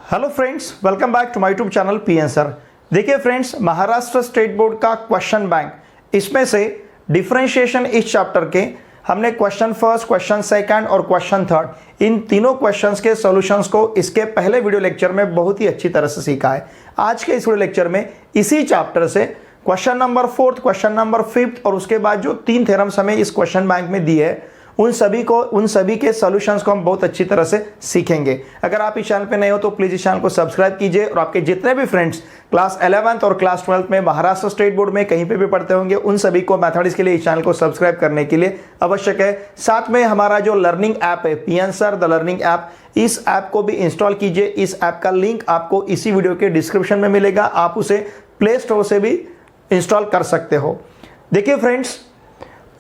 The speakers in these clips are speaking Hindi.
Hello friends, welcome back to my YouTube channel P answer. देखिए फ्रेंड्स, महाराष्ट्र स्टेट बोर्ड का क्वेश्चन बैंक, इसमें से डिफरेंशिएशन इस चैप्टर के हमने क्वेश्चन फर्स्ट, क्वेश्चन सेकंड और क्वेश्चन थर्ड, इन तीनों क्वेश्चंस के सॉल्यूशंस को इसके पहले वीडियो लेक्चर में बहुत ही अच्छी तरह से सीखा है। आज के इस वीडियो लेक्चर में इसी चैप्टर से क्वेश्चन नंबर 4, क्वेश्चन नंबर 5 और उसके बाद जो 3 थ्योरम्स हमें इस क्वेश्चन बैंक में दिए है उन सभी के सॉल्यूशंस को हम बहुत अच्छी तरह से सीखेंगे। अगर आप इस चैनल पे नए हो तो प्लीज इस चैनल को सब्सक्राइब कीजिए और आपके जितने भी फ्रेंड्स क्लास 11th और क्लास 12th में महाराष्ट्र स्टेट बोर्ड में कहीं पे भी पढ़ते होंगे उन सभी को मैथमेटिक्स के लिए इस चैनल को सब्सक्राइब करने के लिए आवश्यक है। साथ में हमारा जो लर्निंग ऐप है P answer the learning app, इस ऐप को भी इंस्टॉल कीजिए। इस ऐप का लिंक आपको इसी वीडियो के डिस्क्रिप्शन में मिलेगा, आप उसे प्ले स्टोर से भी इंस्टॉल कर सकते हो। देखिए फ्रेंड्स,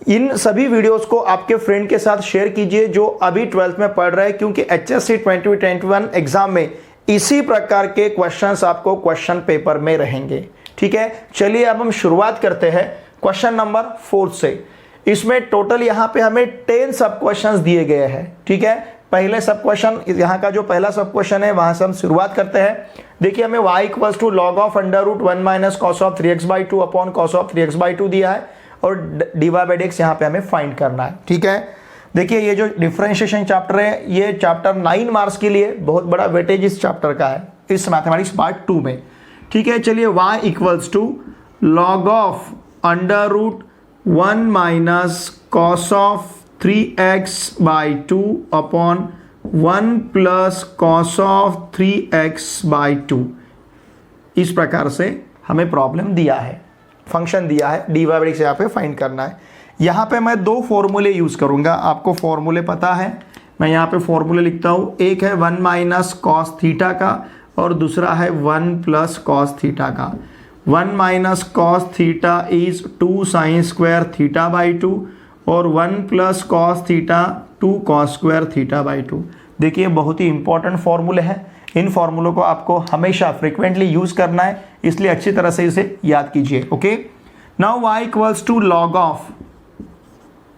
इन सभी वीडियोस को आपके फ्रेंड के साथ शेयर कीजिए जो अभी 12th में पढ़ रहे हैं, क्योंकि HSC 2021 एग्जाम में इसी प्रकार के क्वेश्चंस आपको क्वेश्चन पेपर में रहेंगे। ठीक है, चलिए अब हम शुरुआत करते हैं क्वेश्चन नंबर 4 से। इसमें टोटल यहाँ पे हमें 10 सब क्वेश्चंस दिए गए हैं। ठीक है, पहले सब क्वेश्चन, यहाँ का जो पहला सब क्वेश्चन है वहां से हम शुरुआत करते हैं। देखिए, हमें y = log of √1 - cos of 3x/2 upon cos of 3x/2 दिया है और dy/dx यहाँ पे हमें फाइंड करना है। ठीक है, देखिए ये जो डिफरेंशिएशन चैप्टर है, ये चैप्टर 9 मार्क्स के लिए बहुत बड़ा वेटेज इस चैप्टर का है, इस मैथमेटिक्स पार्ट 2 में। ठीक है, चलिए y = log of √1 - cos of 3x/2 upon 1 + cos of 3x/2। इस प्रकार से हमें प्रॉब्लम दिया है, फंक्शन दिया है, dy/dx यहाँ पे फाइंड करना है। यहाँ पे मैं 2 फॉर्मूले यूज करूंगा, आपको फॉर्मूले पता है, मैं यहाँ पे फॉर्मूले लिखता हूँ। एक है 1 - cos थीटा का और दूसरा है 1 + cos थीटा का। 1 - cos थीटा इज 2 sin² θ/2 और 1 + cos थीटा 2 cos² θ/2। देखिए, बहुत ही इंपॉर्टेंट फॉर्मूले हैं, इन फॉर्मूलों को आपको हमेशा फ्रीक्वेंटली यूज करना है, इसलिए अच्छी तरह से इसे याद कीजिए। Okay, now y = log of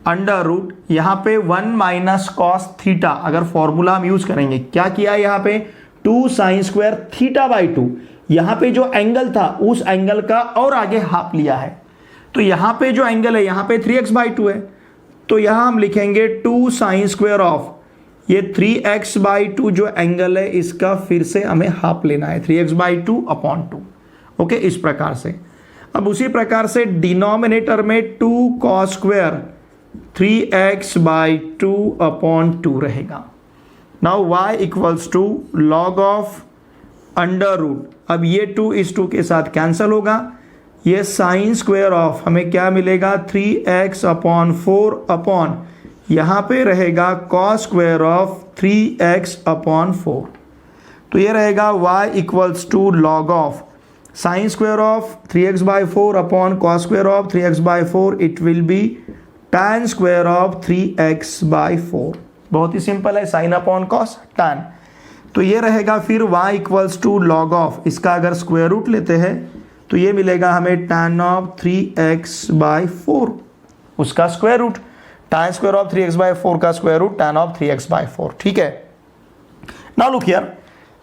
√ यहाँ पे 1 - cos थीटा, अगर फॉर्मूला हम यूज करेंगे, क्या किया है यहाँ पे 2 sin² θ/2, यहाँ पे जो एंगल था उस एंगल का और आगे हाफ लिया है, तो यहाँ पे जो एंगल है यहाँ पे 3x/2 है, तो यहाँ हम लिखेंगे 2 sin² ऑफ ये 3x/2 जो एंगल है इसका फिर से हमें हाफ लेना है, 3x/2 अपॉन 2। ओके, इस प्रकार से। अब उसी प्रकार से डिनोमिनेटर में 2 cos² 3x/2 अपॉन 2 रहेगा। नाउ y = log of √ अब ये 2 इस 2 के साथ कैंसल होगा, ये sin² ऑफ हमें क्या मिलेगा 3x/4 अपॉन यहाँ पे रहेगा cos² ऑफ 3x/4। तो ये रहेगा y = log of sin² of 3x/4 upon cos² of 3x/4, it will B tan² of 3x/4। बहुत ही सिंपल है, sin अपॉन cos tan। तो ये रहेगा फिर y = log of, इसका अगर स्क्वायर रूट लेते हैं तो ये मिलेगा हमें tan ऑफ 3x/4, उसका square root, tan² of 3x/4 का square root tan of 3x/4। ठीक है, नाउ लुक हियर,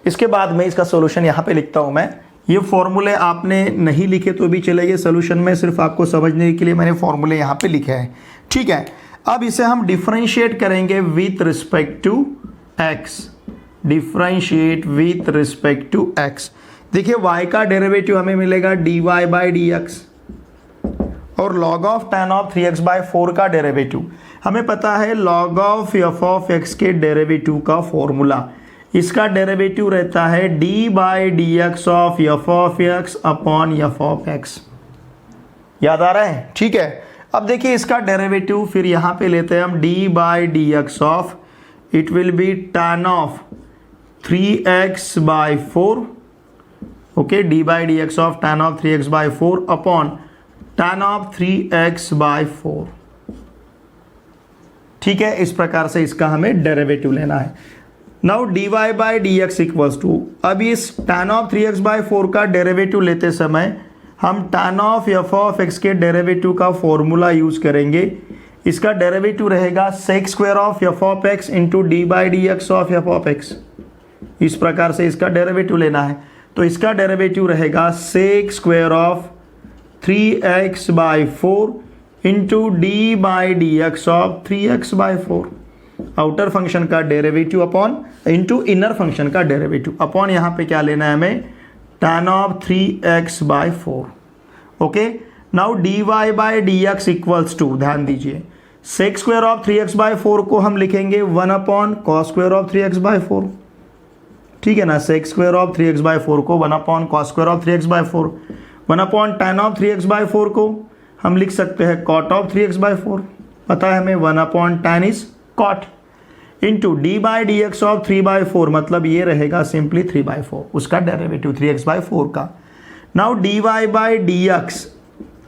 इसके बाद में इसका सॉल्यूशन यहाँ पे लिखता हूँ मैं। ये फॉर्मूले आपने नहीं लिखे तो भी चलेंगे, सॉल्यूशन में सिर्फ आपको समझने के लिए मैंने फॉर्मूले यहाँ पे लिखे हैं। ठीक है, अब इसे हम डिफरेंशिएट करेंगे with respect to x, differentiate with respect to x। देखिए, y का डेरिवेटिव हमें मिलेगा dy/dx और log of tan of 3x/4 का डेरिवेटिव हमें पता है, log of f(x) के डेरिवेटिव का फॉर्मूला, इसका डेरिवेटिव रहता है dy/dx of f(x) upon f(x). याद आ रहा है? ठीक है, अब देखिए इसका डेरिवेटिव फिर यहाँ पे लेते हैं हम dy/dx of, it will be tan of 3x/4। Okay, dy/dx of tan of 3x/4 upon tan of 3x/4। ठीक है, इस प्रकार से इसका हमें डेरिवेटिव लेना है। नाउ dy/dx = अब इस tan ऑफ 3x/4 का डेरिवेटिव लेते समय हम tan ऑफ f(x) के डेरिवेटिव का फॉर्मूला यूज करेंगे। इसका डेरिवेटिव रहेगा sec² of f(x) into dy/dx of f(x). इस प्रकार से इसका डेरिवेटिव लेना है। तो इसका डेरिवेटिव रहेगा sec square of 3x/4 into d by d x of 3x/4। Outer function का derivative upon into inner function का डेरिवेटिव अपॉन यहाँ पे क्या लेना है हमें, tan of 3x/4। Okay, now dy by d x equals to, ध्यान दीजिए, सेक स्क्वायर ऑफ 3x/4 को हम लिखेंगे 1 upon cos square of 3x/4। ठीक है ना, सेक स्क्वायर ऑफ 3x/4 को 1 upon cos square of 3x/4, 1 upon tan of 3x/4 को हम लिख सकते हैं कॉट ऑफ 3x/4, पता है हमें 1 upon tan is cot, into d by d x of 3/4, मतलब ये रहेगा सिंपली 3/4, उसका डेरिवेटिव 3x/4 का। Now d y by d x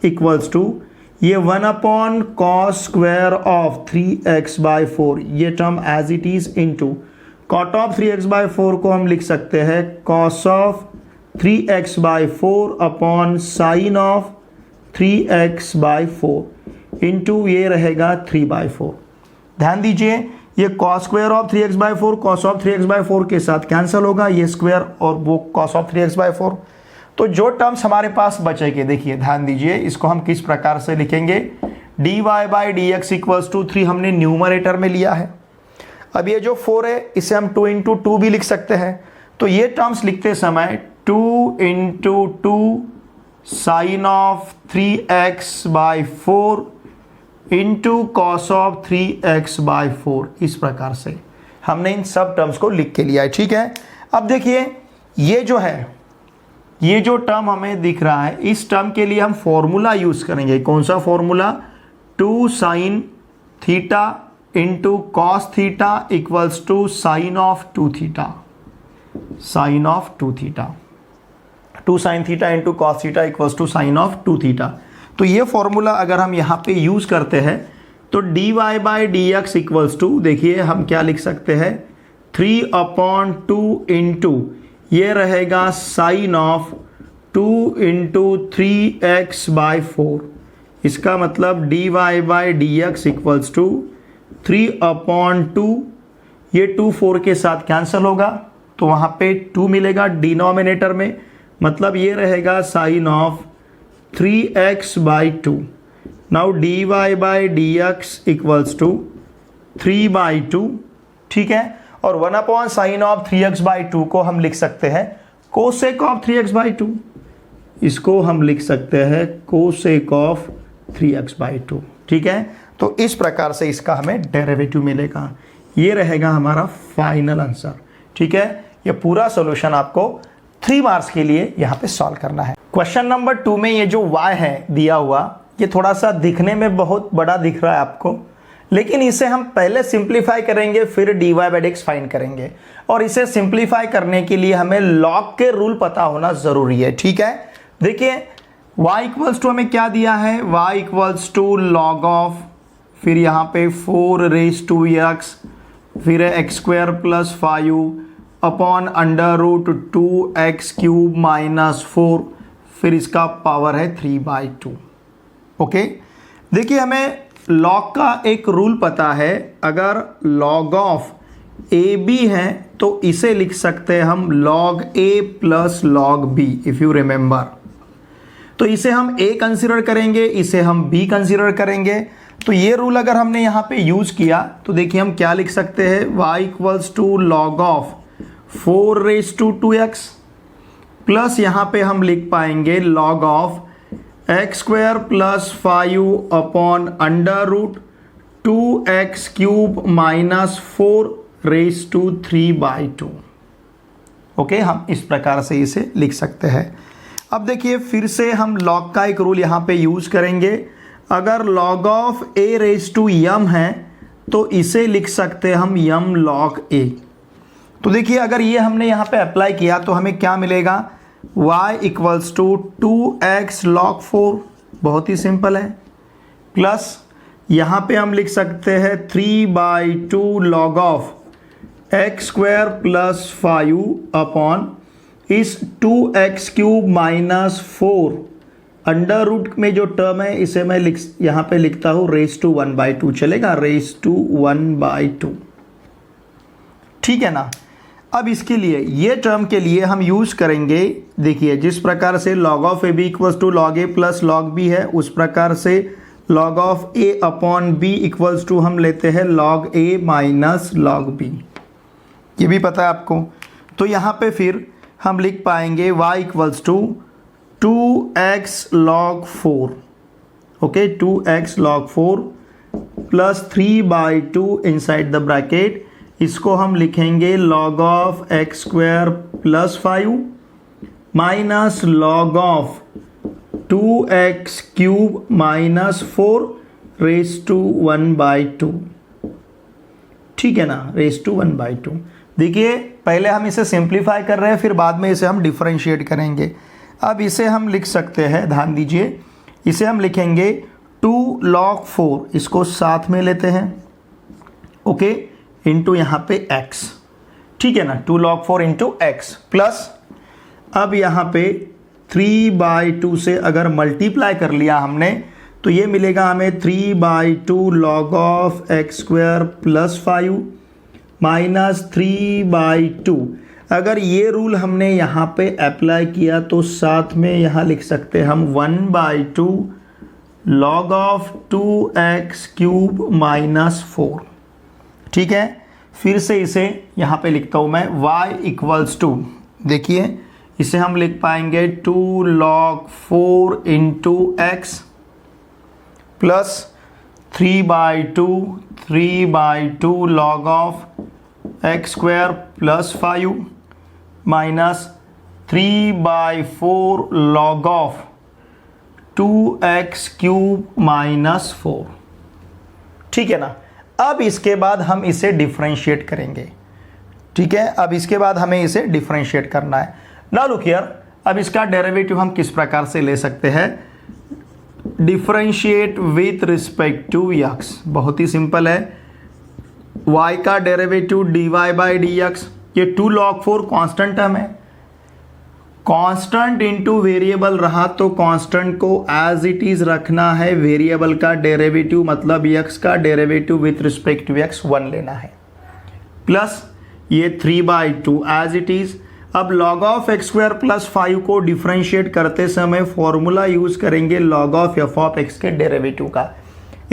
equals to ये 1 upon cos square of 3x/4, ये term as it is, into cot of 3x/4 को हम लिख सकते हैं cos of 3x/4 upon sine of 3x/4 into ये रहेगा 3/4। ध्यान दीजिए, ये cos square of 3x/4 cos of 3x/4 के साथ कैंसिल होगा, ये स्क्वायर और वो कॉस ऑफ 3x/4। तो जो टर्म्स हमारे पास बचेंगे, देखिए ध्यान दीजिए, इसको हम किस प्रकार से लिखेंगे, dy by d x equals to 3 हमने न्यूमरेटर में लिया है। अब ये जो 4 है इसे हम 2 इंटू 2 भी लिख सकते हैं। तो ये टर्म्स लिखते समय 2 into 2 sine of 3x/4 into cos of 3x/4, इस प्रकार से हमने इन सब टर्म्स को लिख के लिया है। ठीक है, अब देखिए ये जो है, ये जो टर्म हमें दिख रहा है, इस टर्म के लिए हम फॉर्मूला यूज करेंगे। कौन सा formula, 2 sine theta into cos theta equals to sine of 2 theta, sine of 2 theta, 2 sine theta into cos theta equals to sine of 2 theta. तो ये फॉर्मूला अगर हम यहाँ पे यूज करते हैं तो dy by d x equals to, देखिए हम क्या लिख सकते हैं, 3/2 इंटू ये रहेगा साइन ऑफ 2 इंटू 3x/4। इसका मतलब dy by d x equals to 3/2, ये 2 4 के साथ कैंसिल होगा तो वहाँ पे 2 मिलेगा डिनोमिनेटर में, मतलब ये रहेगा sine of 3x/2। Now dy by d x equals to 3/2। ठीक है, और 1 अपॉन साइन ऑफ 3x/2 को हम लिख सकते हैं कोसेक ऑफ 3x/2, इसको हम लिख सकते हैं कोसेक ऑफ 3x/2। ठीक है, तो इस प्रकार से इसका हमें डेरिवेटिव मिलेगा। ये रहेगा हमारा फाइनल आंसर। ठीक है, ये पूरा सॉल्यूशन आपको 3 मार्क्स के लिए यहाँ पे सॉल्व करना है। क्वेश्चन नंबर 2 में ये जो y है दिया हुआ, ये थोड़ा सा दिखने में बहुत बड़ा दिख रहा है आपको, लेकिन इसे हम पहले सिंप्लीफाई करेंगे फिर dy by d x find करेंगे, और इसे सिंप्लीफाई करने के लिए हमें लॉग के रूल पता होना जरूरी है। ठीक है, देखिए y इक्वल्स टू हमें क्या दिया है, y equals to log of, फिर यहाँ पे 4⁻x, फिर x² + 5 अपॉन √2x³ - 4, फिर इसका पावर है 3/2। ओके, देखिए हमें लॉग का एक रूल पता है, अगर लॉग ऑफ AB है तो इसे लिख सकते हैं हम log A + log B, if you remember. तो इसे हम A कंसिडर करेंगे, इसे हम B कंसिडर करेंगे। तो ये रूल अगर हमने यहाँ पे यूज किया तो देखिए हम क्या लिख सकते हैं, y equals to log of 4⁻² plus यहाँ पे हम लिख पाएंगे log of x² + 5 upon √2x³ - 4⁻³ okay, हम इस प्रकार से इसे लिख सकते हैं। अब देखिए फिर से हम log का एक रूल यहाँ पे यूज करेंगे, अगर log ऑफ a⁻m है तो इसे लिख सकते हैं हम m log a। तो देखिए अगर ये हमने यहाँ पे अप्लाई किया तो हमें क्या मिलेगा, y equals to 2x log 4, बहुत ही सिंपल है, प्लस यहाँ पे हम लिख सकते हैं 3/2 log ऑफ x² + 5 अपॉन इस 2x³ - 4 अंडर रूट में जो टर्म है इसे मैं यहाँ पे लिखता हूँ ⁻1/2, चलेगा, ⁻1/2। ठीक है ना। अब इसके लिए ये टर्म के लिए हम यूज़ करेंगे, देखिए जिस प्रकार से log of a b equals to log a plus log b है, उस प्रकार से log of a upon b equals to हम लेते हैं log a minus log b. ये भी पता है आपको। तो यहाँ पे फिर हम लिख पाएंगे y equals to 2x log 4, okay 2x log 4 plus 3/2 inside the bracket, इसको हम लिखेंगे log of x square plus 5 minus log of 2x cube minus 4 raise to 1/2, ठीक है ना, रेज टू 1/2। देखिए पहले हम इसे सिंप्लीफाई कर रहे हैं, फिर बाद में इसे हम डिफरेंशिएट करेंगे। अब इसे हम लिख सकते हैं, ध्यान दीजिए, इसे हम लिखेंगे 2 log 4, इसको साथ में लेते हैं, ओके, इंटू यहाँ पे x, ठीक है ना, 2 log 4 इंटू x प्लस, अब यहाँ पे 3/2 से अगर मल्टीप्लाई कर लिया हमने तो ये मिलेगा हमें 3/2 log of x square plus 5 minus 3/2। अगर ये रूल हमने यहाँ पे अप्लाई किया तो साथ में यहाँ लिख सकते हैं हम 1/2 log of 2x cube minus 4, ठीक है। फिर से इसे यहाँ पे लिखता हूँ मैं y इक्वल्स टू, देखिए इसे हम लिख पाएंगे 2 log 4 into x plus 3/2 log of x square plus 5 minus 3/4 log of 2x cube minus 4, ठीक है ना। अब इसके बाद हम इसे डिफरेंशिएट करेंगे, ठीक है, अब इसके बाद हमें इसे डिफरेंशिएट करना है। नाउ लुक हियर, अब इसका डेरिवेटिव हम किस प्रकार से ले सकते हैं, differentiate with respect to x, बहुत ही सिंपल है। y का derivative dy by d x, ये 2 log 4 कांस्टेंट टर्म है, कांस्टेंट इनटू वेरिएबल रहा तो कांस्टेंट को एज इट इज रखना है, वेरिएबल का डेरिवेटिव मतलब x का derivative with respect to x 1 लेना है, प्लस ये 3/2 एज इट इज। अब log of x square plus 5 को डिफरेंशिएट करते समय फॉर्मूला यूज करेंगे log of f of x के डेरिवेटिव का।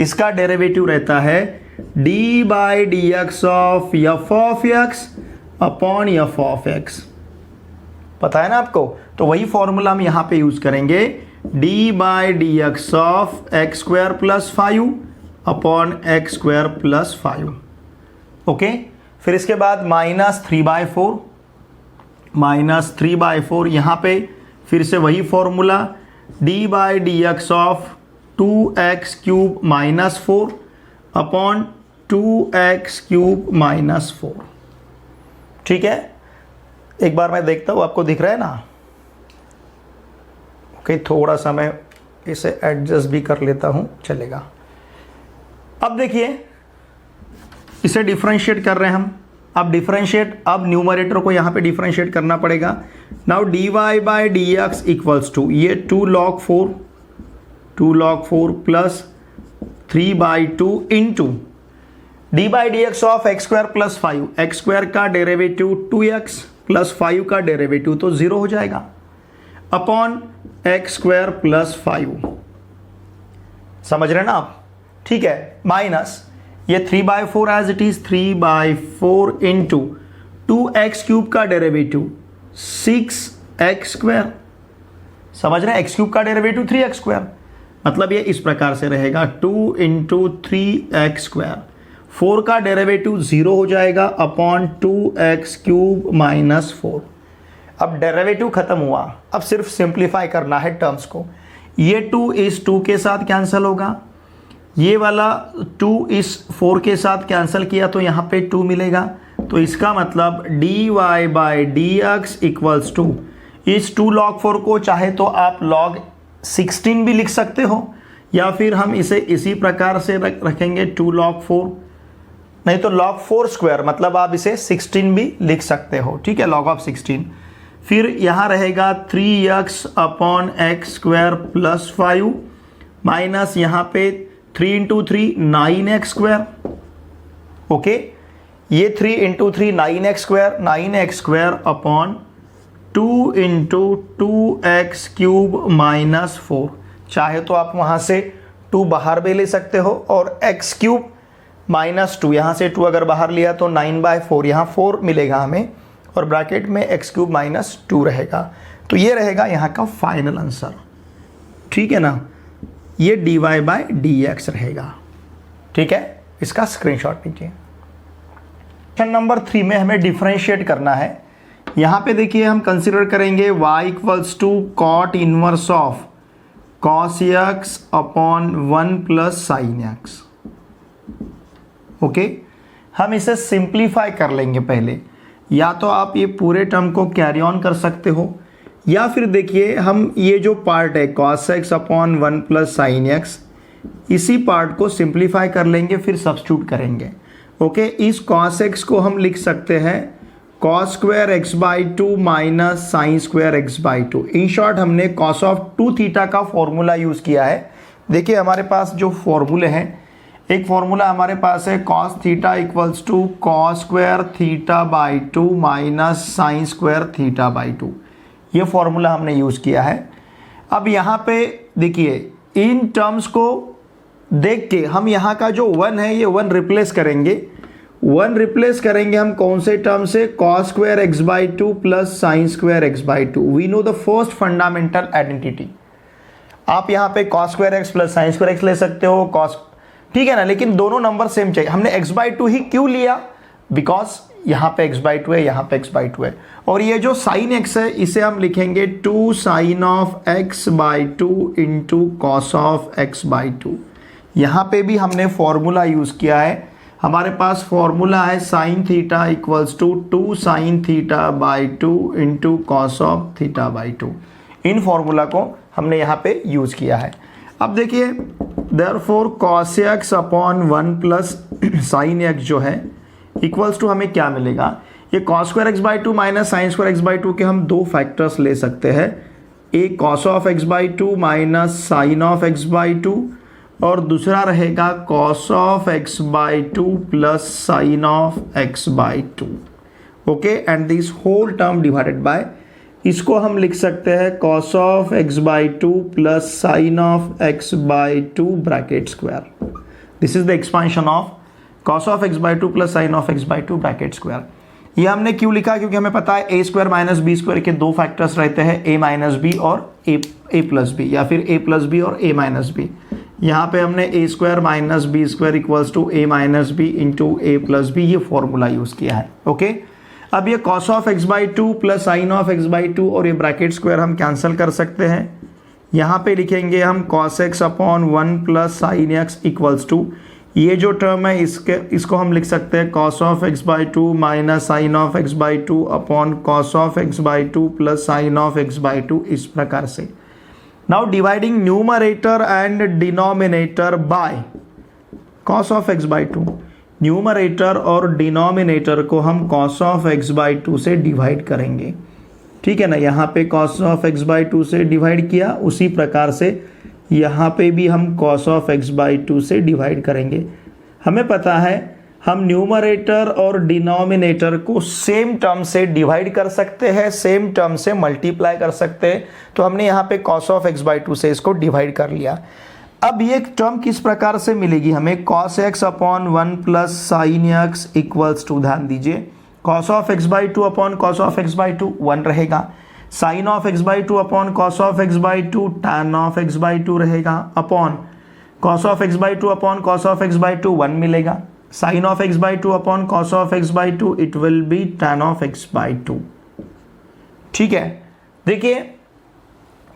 इसका डेरिवेटिव रहता है d by d x of f of x upon f of x, पता है ना आपको। तो वही फॉर्मूला हम यहाँ पे यूज करेंगे, d by d x of x square plus 5 upon x square plus 5, okay. फिर इसके बाद -3/4 यहाँ पे फिर से वही formula, d by d x of 2x cube minus 4 upon 2x cube minus 4, ठीक है। एक बार मैं देखता हूँ आपको दिख रहा है ना, ओके, थोड़ा सा मैं इसे एडजस्ट भी कर लेता हूँ, चलेगा। अब देखिए इसे डिफरेंशिएट कर रहे हैं हम, अब डिफरेंशिएट, अब न्यूमरेटर को यहाँ पे डिफरेंशिएट करना पड़ेगा। Now dy by d x equals to ये 2 log 4 plus 3/2 into d by d x of x square plus 5, x square का डेरिवेटिव 2x प्लस 5 का डेरिवेटिव तो 0 हो जाएगा, अपॉन एक्स स्क्वायर प्लस 5, समझ रहे ना आप, ठीक है, माइनस ये 3/4 as it is 3/4 into 2x cube का डेरिवेटिव 6x स्क्वायर, समझ रहे हैं, एक्स क्यूब का डेरिवेटिव 3x स्क्वायर, मतलब ये इस प्रकार से रहेगा 2 इंटू 3x स्क्वायर, 4 का डेरिवेटिव 0 हो जाएगा अपॉन 2x क्यूब माइनस 4। अब डेरिवेटिव खत्म हुआ, अब सिर्फ सिंप्लीफाई करना है टर्म्स को। ये 2 इस 2 के साथ कैंसिल होगा, ये वाला 2 इस 4 के साथ कैंसिल किया तो यहाँ पे 2 मिलेगा, तो इसका मतलब dy by d x equals to, इस 2 log 4 को चाहे तो आप log 16 भी लिख सकते हो, या फिर हम इसे इसी प्रकार से रखेंगे 2 log 4, नहीं तो log 4 स्क्वायर, मतलब आप इसे 16 भी लिख सकते हो, ठीक है, log ऑफ 16। फिर यहाँ रहेगा 3x upon x square plus 5 minus यहाँ पे 3 इंटू 3 9x स्क्वायर, ओके। ये 3 into 3 9x² upon 2 into 2x³ minus 4। चाहे तो आप वहाँ से 2 बाहर भी ले सकते हो और x³ माइनस 2, यहाँ से 2 अगर बाहर लिया तो 9/4, यहाँ 4 मिलेगा हमें और ब्रैकेट में x³ माइनस 2 रहेगा। तो ये रहेगा यहाँ का फाइनल आंसर, ठीक है ना। ये dy/dx रहेगा, ठीक है। इसका स्क्रीनशॉट लीजिए। क्वेश्चन नंबर 3 में हमें डिफरेंशिएट करना है। यहाँ पे देखिए हम कंसिडर करेंगे y = cot inverse of cos x upon 1 plus sin x। Okay, हम इसे सिंप्लीफाई कर लेंगे पहले। या तो आप ये पूरे टर्म को कैरी ऑन कर सकते हो, या फिर देखिए हम ये जो पार्ट है cos x upon 1 plus sin x, इसी पार्ट को सिंप्लीफाई कर लेंगे, फिर सब्स्टिट्यूट करेंगे। ओके, इस cos x को हम लिख सकते हैं cos² x/2 minus sin² x/2। In short हमने cos ऑफ 2θ का फॉर्मूला यूज़ किया है। देखिए हमारे पास जो फॉर्मूले हैं, एक फॉर्मूला हमारे पास है cos θ = cos² θ/2 माइनस sin² θ/2। ये फॉर्मूला हमने यूज़ किया है। अब यहाँ पे देखिए इन टर्म्स को देख के हम यहाँ का जो 1 है ये 1 रिप्लेस करेंगे। 1 रिप्लेस करेंगे हम कौन से टर्म से? cos² x/2 plus sin² x/2। We know the first fundamental identity. आप यहाँ पे cos² x plus sin² x ले सकते हो, cos, ठीक है ना, लेकिन दोनों नंबर सेम चाहिए। हमने x/2 ही क्यों लिया? बिकॉज यहाँ पे x/2 है, यहाँ पे x/2 है। और ये जो sin x है इसे हम लिखेंगे 2 sin of x/2 into cos of x/2। यहाँ पे भी हमने फॉर्मूला यूज़ किया है। हमारे पास फॉर्मूला है sin θ = 2 sin θ/2 into cos of θ/2। इन फॉर्मूला को हमने यहाँ पे यूज़ किया है। अब देखिए therefore cos x upon 1 plus sin x जो है इक्वल्स टू हमें क्या मिलेगा? ये cos² x/2 minus sin² x/2 के हम 2 फैक्टर्स ले सकते हैं। एक cos of x/2 minus sin of x/2 और दूसरा रहेगा cos of x/2 plus sin of x/2। Okay, and this whole term divided by, इसको हम लिख सकते हैं cos of x/2 plus sin of x/2 bracket square. This is the expansion of cos of x/2 plus sin of x/2 bracket square. ये हमने क्यों लिखा? क्योंकि हमें पता है a² माइनस b² के 2 फैक्टर्स रहते हैं, a माइनस बी और a प्लस बी, या फिर a प्लस बी और a माइनस बी। यहाँ पे हमने a² minus b² equals to a minus b into a plus b, ये फॉर्मूला यूज़ किया है। ओके, अब ये cos of x/2 plus sin of x/2 और ये ब्रैकेट स्क्वायर हम कैंसिल कर सकते हैं। यहाँ पे लिखेंगे हम cos x upon 1 plus sin x equals to, ये जो टर्म है इसको हम लिख सकते हैं cos of x/2 minus sin of x/2 upon cos of x/2 plus sin of x/2, इस प्रकार से। Now dividing numerator and denominator by cos of x/2। Numerator और डिनोमिनेटर को हम cos ऑफ x/2 से डिवाइड करेंगे, ठीक है ना। यहाँ पे cos ऑफ x/2 से डिवाइड किया, उसी प्रकार से यहाँ पे भी हम cos ऑफ x/2 से डिवाइड करेंगे। हमें पता है हम न्यूमरेटर और डिनोमिनेटर को सेम टर्म से डिवाइड कर सकते हैं, सेम टर्म से मल्टीप्लाई कर सकते हैं। तो हमने यहाँ पे cos ऑफ x/2 से इसको डिवाइड कर लिया। अब ये टर्म किस प्रकार से मिलेगी हमें? cos x upon 1 plus sin x equals to, ध्यान दीजिए, cos of x/2 upon cos of x/2 1 रहेगा, sin of x/2 upon cos of x/2 tan of x/2 रहेगा, upon cos of x/2 upon cos of x/2 1 मिलेगा, sin of x/2 upon cos of x/2 it will be tan of x/2। ठीक है, देखिए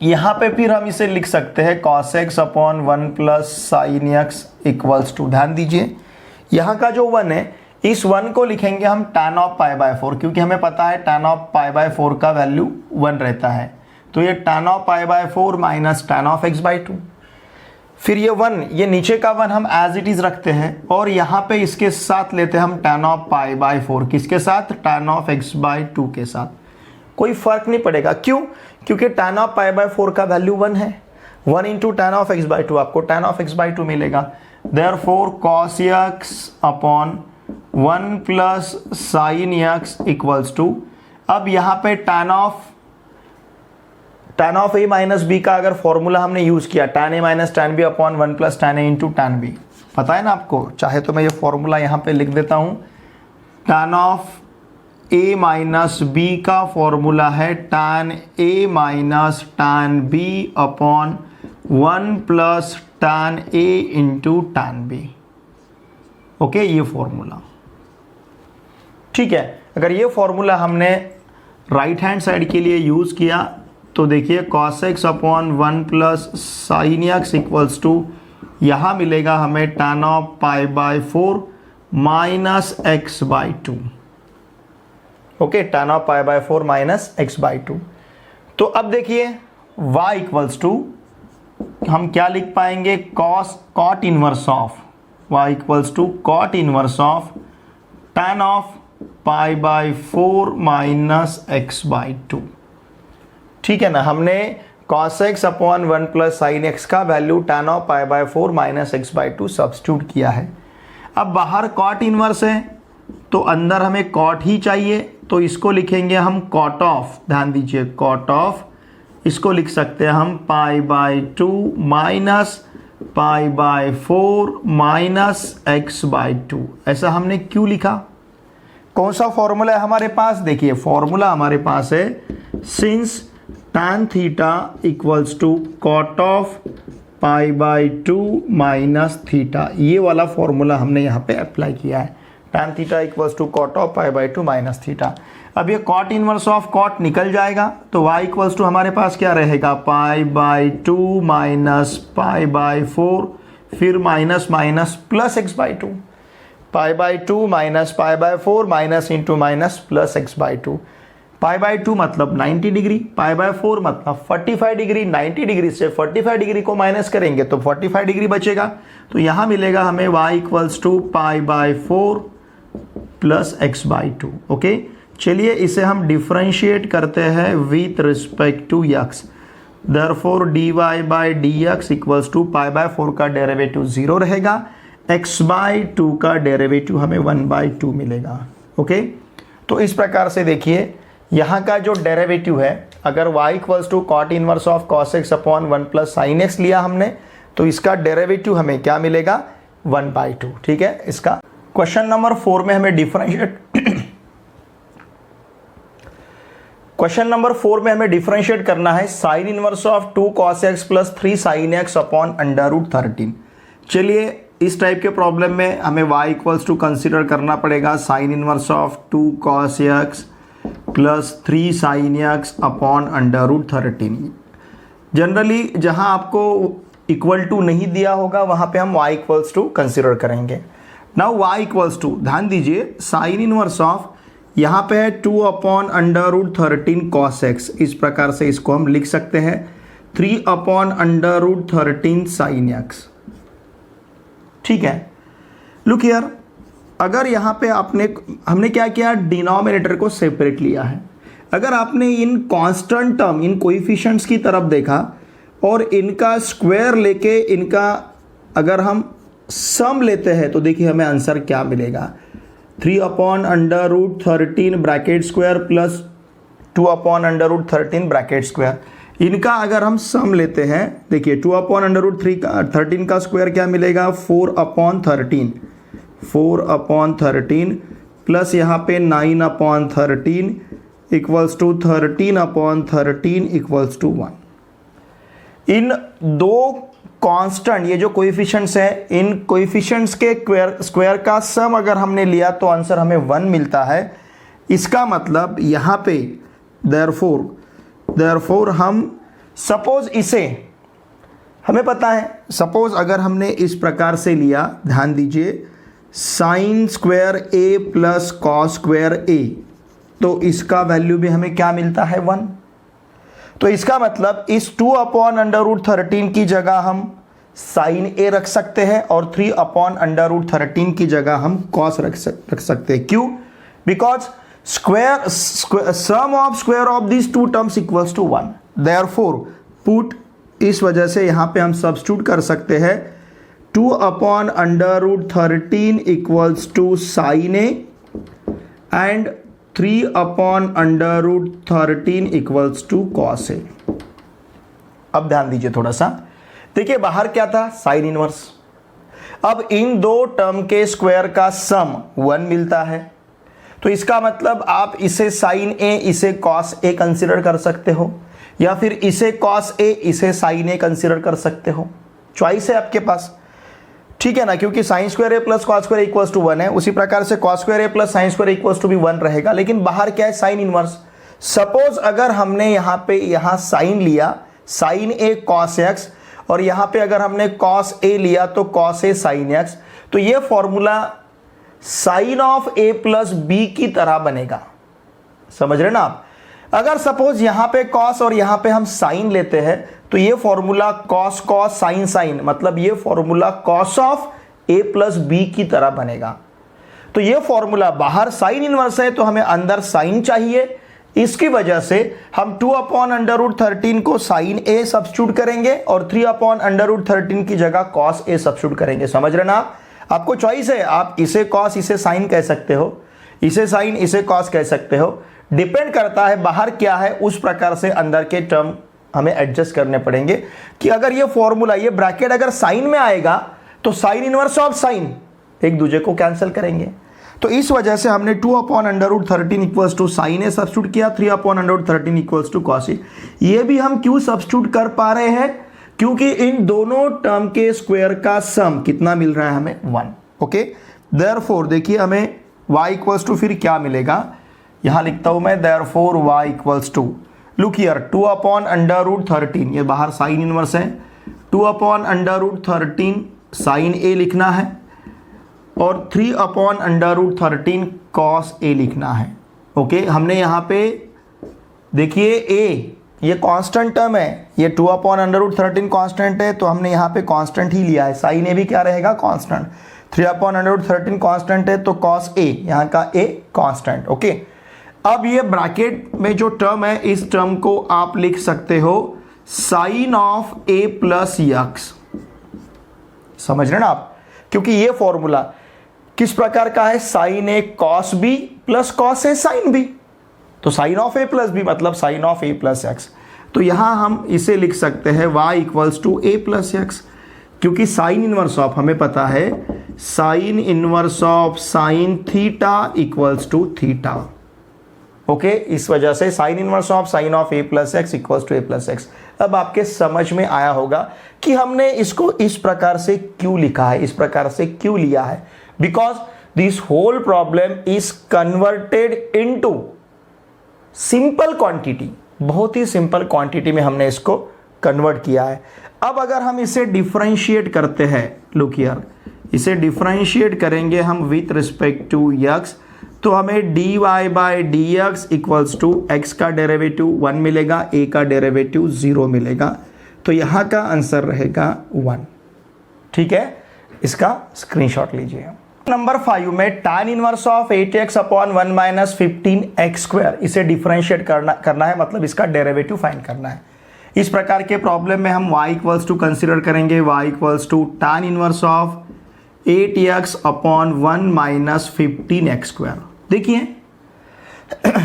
यहाँ पे फिर हम इसे लिख सकते हैं cos x upon 1 plus sin x equals to, ध्यान दीजिए यहाँ का जो 1 है, इस 1 को लिखेंगे हम tan ऑफ π/4, क्योंकि हमें पता है tan ऑफ π/4 का वैल्यू 1 रहता है। तो ये tan of π/4 minus tan of x/2, फिर ये 1, ये नीचे का 1 हम एज इट इज रखते हैं और यहाँ पे इसके साथ लेते हैं हम tan ऑफ π/4, किसके साथ? tan ऑफ x/2 के साथ। कोई फर्क नहीं पड़ेगा, क्यों? क्योंकि tan ऑफ π/4 का वैल्यू 1 है, 1 इंटू tan ऑफ x/2 आपको tan ऑफ x/2 मिलेगा। Therefore cos x upon 1 plus sine x equals to, अब यहाँ पे tan of A minus B का अगर फॉर्मूला हमने यूज किया, tan a minus tan b upon 1 plus tan a into tan b, पता है ना आपको, चाहे तो मैं ये फॉर्मूला यहाँ पे लिख देता हूँ। tan of a minus b का फॉर्मूला है tan a minus tan b upon 1 plus tan a into tan b। Okay, ये फॉर्मूला ठीक है। अगर ये फॉर्मूला हमने राइट हैंड साइड के लिए यूज किया तो देखिए cos x upon 1 plus sine x equals to, यहाँ मिलेगा हमें tan of pi by 4 minus x by 2। Okay, tan of pi by 4 minus x by 2। तो अब देखिए y इक्वल्स टू हम क्या लिख पाएंगे, cot inverse of y equals to cot inverse of tan of pi by 4 minus x by 2। ठीक है ना, हमने cos x upon 1 plus sine x का value tan of pi by 4 minus x by 2 substitute किया है। अब बाहर cot इनवर्स है तो अंदर हमें cot ही चाहिए, तो इसको लिखेंगे हम cot ऑफ, ध्यान दीजिए cot ऑफ, इसको लिख सकते हैं हम पाई by 2 minus pi by 4 minus x by 2। ऐसा हमने क्यों लिखा, कौन सा फॉर्मूला है हमारे पास, देखिए फॉर्मूला हमारे पास है since tan theta equals to cot of pi by 2 minus theta, ये वाला फॉर्मूला हमने यहाँ पे अप्लाई किया है। tan theta equals to cot of pi by 2 minus theta. अब ये cot इनवर्स ऑफ cot निकल जाएगा तो y इक्वल्स टू हमारे पास क्या रहेगा, पाई बाय 2 माइनस पाई बाय 4, फिर minus minus plus x by 2, pi by 2 minus pi by 4 minus into minus plus x by 2। Pi by 2 मतलब 90 डिग्री, पाई बाय 4 मतलब 45 डिग्री। 90 डिग्री से 45 डिग्री को माइनस करेंगे तो 45 डिग्री बचेगा, तो यहाँ मिलेगा हमें y equals to pi by 4 plus x by 2। Okay, चलिए इसे हम डिफरेंशिएट करते हैं with respect to x। Therefore dy by dx equals to pi by 4 का डेरिवेटिव 0 रहेगा, x बाई 2 का डेरिवेटिव हमें 1 बाई 2 मिलेगा। ओके, तो इस प्रकार से देखिए यहाँ का जो डेरिवेटिव है, अगर y equals to cot inverse of cos x upon 1 plus sine x लिया हमने, तो इसका डेरिवेटिव हमें क्या मिलेगा, 1 बाई 2। ठीक है, इसका क्वेश्चन नंबर 4 में हमें डिफरेंशिएट करना है sine inverse of 2 cos x plus 3 sine x upon under root 13। चलिए इस टाइप के प्रॉब्लम में हमें y इक्वल्स टू कंसिडर करना पड़ेगा sine inverse of 2 cos x plus 3 sine x upon under root 13। Generally जहां आपको इक्वल टू नहीं दिया होगा वहां पे हम y इक्वल्स टू कंसिडर करेंगे। नाउ y इक्वल्स टू, ध्यान दीजिए साइन इनवर्स ऑफ यहाँ पे है 2 upon under root 13 cos x, इस प्रकार से इसको हम लिख सकते हैं 3 upon under root 13 sine x। ठीक है, लुक हियर, अगर यहाँ पे हमने क्या किया, डिनोमिनेटर को सेपरेट लिया है। अगर आपने इन कांस्टेंट टर्म, इन कोएफिशिएंट्स की तरफ देखा और इनका स्क्वायर लेके इनका अगर हम सम लेते हैं तो देखिए हमें आंसर क्या मिलेगा, 3 upon under root 13 bracket square plus 2 upon under root 13 bracket square. इनका अगर हम सम लेते हैं, देखिए 2 अपॉन अंडर रूट 13 का स्क्वायर क्या मिलेगा, 4 अपॉन 13 प्लस यहाँ पे 9 upon 13 equals to 13 upon 13 equals to 1। इन दो कांस्टेंट, ये जो कोएफिशिएंट्स है, इन कोएफिशिएंट्स के स्क्वायर का सम अगर हमने लिया तो आंसर हमें 1 मिलता है। इसका मतलब यहाँ पे देयरफॉर हम सपोज इसे, हमें पता है सपोज अगर हमने इस प्रकार से लिया, ध्यान दीजिए साइन स्क्वायर ए प्लस कॉस स्क्वायर ए, तो इसका वैल्यू भी हमें क्या मिलता है, 1। तो इसका मतलब इस 2 अपॉन अंडर रूट 13 की जगह हम साइन ए रख सकते हैं और 3 अपॉन अंडर रूट 13 की जगह हम कॉस रख सकते हैं। क्यों? Because sum of square of this 2 terms equals to 1। Therefore put, इस वजह से यहां पे हम सब्स्टिट्यूट कर सकते हैं 2 upon under root 13 equals to sine a and 3 upon under root 13 equals to cos a. अब ध्यान दीजिए थोड़ा सा, देखिए बाहर क्या था, साइन इनवर्स। अब इन दो टर्म के स्क्वायर का सम 1 मिलता है, तो इसका मतलब आप इसे साइन ए इसे कॉस ए कंसिडर कर सकते हो, या फिर इसे कॉस ए इसे साइन ए कंसिडर कर सकते हो। चॉइस है आपके पास, ठीक है ना, क्योंकि sine square A plus cos square equals to 1 है, उसी प्रकार से cos square A plus sine square equals to भी 1 रहेगा। लेकिन बाहर क्या है, साइन इनवर्स। सपोज अगर हमने यहाँ पे साइन लिया, साइन ए कॉस एक्स, और यहाँ पे अगर हमने कॉस ए लिया तो कॉस ए साइन एक्स, तो ये formula sine of a plus b की तरह बनेगा। समझ रहे ना आप? अगर सपोज यहां पे कॉस और यहां पे हम साइन लेते हैं तो ये formula cos cos sine sine, मतलब ये formula cos of a plus b की तरह बनेगा। तो ये फॉर्मूला बाहर साइन इनवर्स है, तो हमें अंदर साइन चाहिए। इसकी वजह से हम 2 अपॉन अंडर रूट 13 को साइन ए सब्स्टिट्यूट करेंगे और 3 अपॉन अंडर रूट 13 की जगह कॉस ए सब्स्टिट्यूट करेंगे। समझ रहे ना आप? आपको चॉइस है, आप इसे कॉस इसे साइन कह सकते हो, इसे साइन इसे कॉस कह सकते हो। डिपेंड करता है बाहर क्या है, उस प्रकार से अंदर के टर्म हमें एडजस्ट करने पड़ेंगे। कि अगर ये फॉर्मूला, ये ब्रैकेट अगर साइन में आएगा तो साइन इनवर्स ऑफ साइन एक दूसरे को कैंसिल करेंगे। तो इस वजह से हमने 2 upon under root 13 equals to sine A substitute किया, 3 upon under root 13 equals to cos a. ये भी हम क्यों सब्स्टिट्यूट कर पा रहे हैं? क्योंकि इन दोनों टर्म के स्क्वायर का सम कितना मिल रहा है हमें, 1। ओके, देयरफॉर देखिए हमें y इक्वल्स टू फिर क्या मिलेगा, यहां लिखता हूं मैं, therefore y equals to, look here, 2 upon under root 13, ये बाहर साइन इनवर्स है, 2 upon under root 13 sine a लिखना है और 3 upon under root 13 cos a लिखना है। ओके, हमने यहां पे देखिए a ये कांस्टेंट टर्म है, ये 2 अपॉन अंडर रूट 13 कांस्टेंट है, तो हमने यहाँ पे कांस्टेंट ही लिया है। साइन ए भी क्या रहेगा, constant. 3 upon under root 13 constant है, तो कॉस ए, यहाँ का ए कांस्टेंट। ओके, अब ये ब्रैकेट में जो टर्म है, इस टर्म को आप लिख सकते हो sine of a plus x. समझ रहे ना आप? क्योंकि ये फॉर्मूला किस प्रकार का है, साइन ए कॉस बी प्लस कॉस ए साइन बी, तो sine of a plus b मतलब sine of a plus x. तो यहां हम इसे लिख सकते हैं y equals to a plus x, क्योंकि साइन इनवर्स ऑफ हमें पता है sine inverse of sine theta equals to theta. Okay, इस वजह से sine inverse of sine of a plus x equals to a plus x. अब आपके समझ में आया होगा कि हमने इसको इस प्रकार से क्यों लिखा है, इस प्रकार से क्यों लिया है। Because this whole problem is converted into simple quantity, बहुत ही सिंपल क्वांटिटी में हमने इसको कन्वर्ट किया है। अब अगर हम इसे डिफरेंशिएट करते हैं, लुक हियर, इसे डिफरेंशिएट करेंगे हम विथ रिस्पेक्ट टू x, तो हमें dy by d x equals to x का डेरिवेटिव 1 मिलेगा, a का डेरिवेटिव 0 मिलेगा, तो यहाँ का आंसर रहेगा 1। ठीक है, इसका स्क्रीनशॉट लीजिए। नंबर 5 में tan inverse of 8x upon 1 minus 15x square, इसे डिफरेंशिएट करना है, मतलब इसका डेरिवेटिव फाइंड करना है। इस प्रकार के प्रॉब्लम में हम y इक्वल्स टू कंसिडर करेंगे, y equals to tan inverse of 8x upon 1 minus 15x square. देखिए